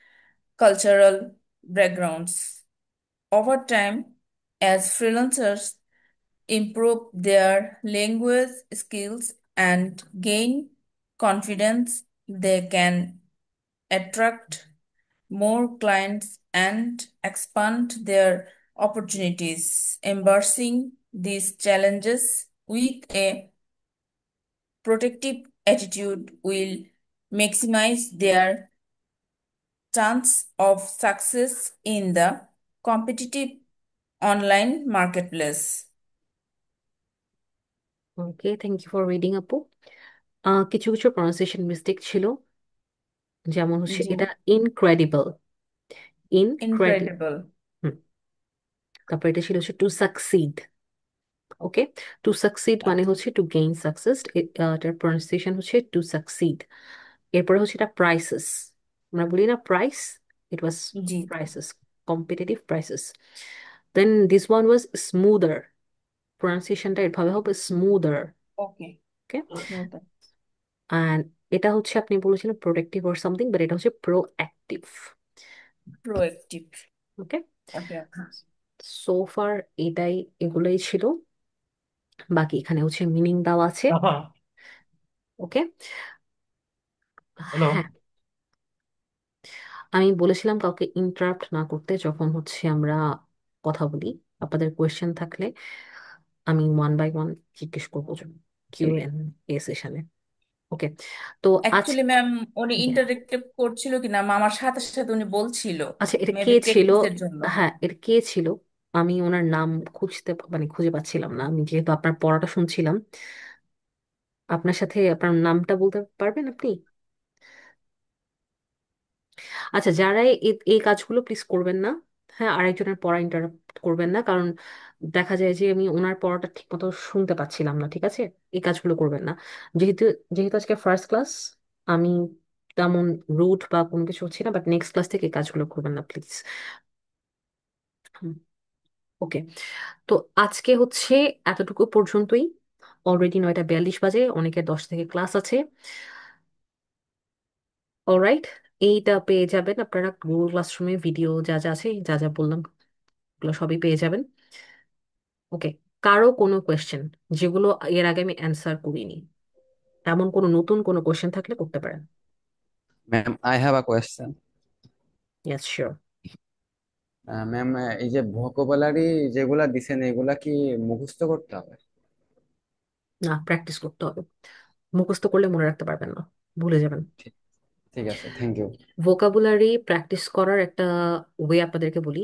cultural backgrounds. Over time, as freelancers improve their language skills and gain confidence, they can attract more clients and expand their opportunities. Embracing these challenges with a protective attitude will maximize their chance of success in the competitive online marketplace. Okay, thank you for reading আপু। কিছু কিছু pronunciation mistake ছিল, যেমন হচ্ছে জি, এটা incredible, incredible. incredible. হুম, তারপর এটা ছিল হচ্ছে to succeed. Okay, to succeed মানে হচ্ছে টু গেইন সাকসেস, এটার প্রনাউন্সিয়েশন হচ্ছে টু সাকসিড। এরপরে হচ্ছে এটা প্রাইসেস, আমরা বলি না প্রাইস, ইট ওয়াজ জি, prices, competitive prices. Then this one was smoother, প্রনাউন্সিয়েশনটা এভাবে হবে smoother. okay. Okay, Smooth, and এটা হচ্ছে আপনি বলেছিলেন প্রোটেক্টিভ অর সামথিং, বাট এটা হচ্ছে প্রোঅ্যাক্টিভ। proactive. ওকে, Okay, okay. সো ফার এগুলোই ছিল, বাকি এখানে হচ্ছে মিনিং দেওয়া আছে। ওকে, হ্যালো। হ্যাঁ, আমি বলেছিলাম কাউকে ইন্টারাপ্ট না করতে যখন হচ্ছে আমরা কথা বলি। আপনাদের কোয়েশ্চেন থাকলে আমি ওয়ান বাই ওয়ান জিজ্ঞেস করবো কিউ এন এ সেশনে। ওকে, তো আজ, অ্যাকচুয়ালি ম্যাম, উনি হ্যাঁ, ইন্টারেক্টিভ করছিল কিনা আমার সাথে সাথে উনি বলছিল আচ্ছা এটা কে মেবি ছিল? প্র্যাকটিসের জন্য। হ্যাঁ, এটা কে ছিল? আমি ওনার নাম মানে খুঁজে পাচ্ছিলাম না, আমি যেহেতু আপনার পড়াটা শুনছিলাম। আপনার সাথে আপনার নামটা বলতে পারবেন আপনি? আচ্ছা, যারা এই কাজগুলো প্লিজ করবেন না। হ্যাঁ, আরেকজনের পড়া ইন্টারাপ্ট করবেন না, কারণ দেখা যায় যে আমি ওনার পড়াটা ঠিক মতো শুনতে পাচ্ছিলাম না। ঠিক আছে, এই কাজগুলো করবেন না। যেহেতু যেহেতু আজকে ফার্স্ট ক্লাস, আমি তেমন রুট বা কোনো কিছু হচ্ছে না, বাট নেক্সট ক্লাস থেকে এই কাজগুলো করবেন না প্লিজ। ওকে, তো আজকে হচ্ছে এতটুকু পর্যন্তই। অলরেডি 9:42 বাজে, অনেকের 10 থেকে ক্লাস আছে। অলরাইট, এইটা পেয়ে যাবেন আপনারা গুগল ক্লাসরুমে, ভিডিও যা যা আছে, যা যা বললাম এগুলো সবই পেয়ে যাবেন। ওকে, কারো কোনো কোয়েশ্চেন যেগুলো এর আগে আমি অ্যান্সার করিনি, এমন কোনো নতুন কোনো কোয়েশ্চেন থাকলে করতে পারেন। Ma'am, I have a question. Yes, sure. Ma'am, এই যে ভোকাবুলারি যেগুলা দিছেন এগুলা কি মুখস্থ করতে হবে? না, প্র্যাকটিস করতে হবে। মুখস্থ করলে মনে রাখতে পারবেন না, ভুলে যাবেন। ঠিক ঠিক আছে, থ্যাংক ইউ। ভোকাবুলারি প্র্যাকটিস করার একটা ওয়ে আপনাদেরকে বলি।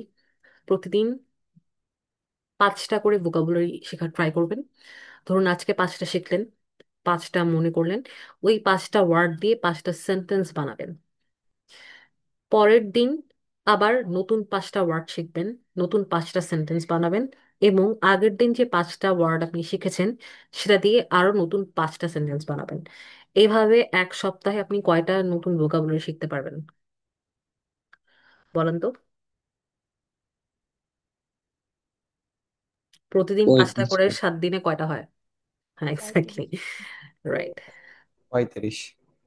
প্রতিদিন 5টা করে ভোকাবুলারি শেখার ট্রাই করবেন। ধরুন আজকে 5টা শিখলেন, 5টা মনে করলেন, ওই 5টা ওয়ার্ড দিয়ে 5টা সেন্টেন্স বানাবেন। পরের দিন আবার নতুন 5টা ওয়ার্ড শিখবেন, নতুন 5টা সেন্টেন্স বানাবেন, এবং আগের দিন যে 5টা ওয়ার্ড আপনি শিখেছেন সেটা দিয়ে আরো নতুন 5টা সেন্টেন্স বানাবেন। এইভাবে এক সপ্তাহে আপনি কয়টা নতুন ভোকাবুলারি শিখতে পারবেন বলেন তো? প্রতিদিন 5টা করে 35টা। 7 দিনে কয়টা হয়? হ্যাঁ, এক্স্যাক্টলি, রাইট। 35।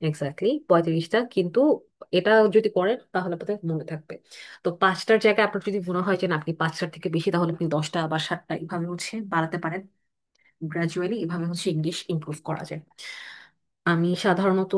এক্স্যাক্টলি 35টা, কিন্তু এটা যদি করেন তাহলে আপনাদের মনে থাকবে। তো 5টার জায়গায় আপনার যদি মনে হয় যে না আপনি 5টার থেকে বেশি, তাহলে আপনি 10টা বা 7টা এইভাবে বাড়াতে পারেন। গ্রাজুয়ালি এভাবে ইংলিশ ইমপ্রুভ করা যায়। আমি সাধারণত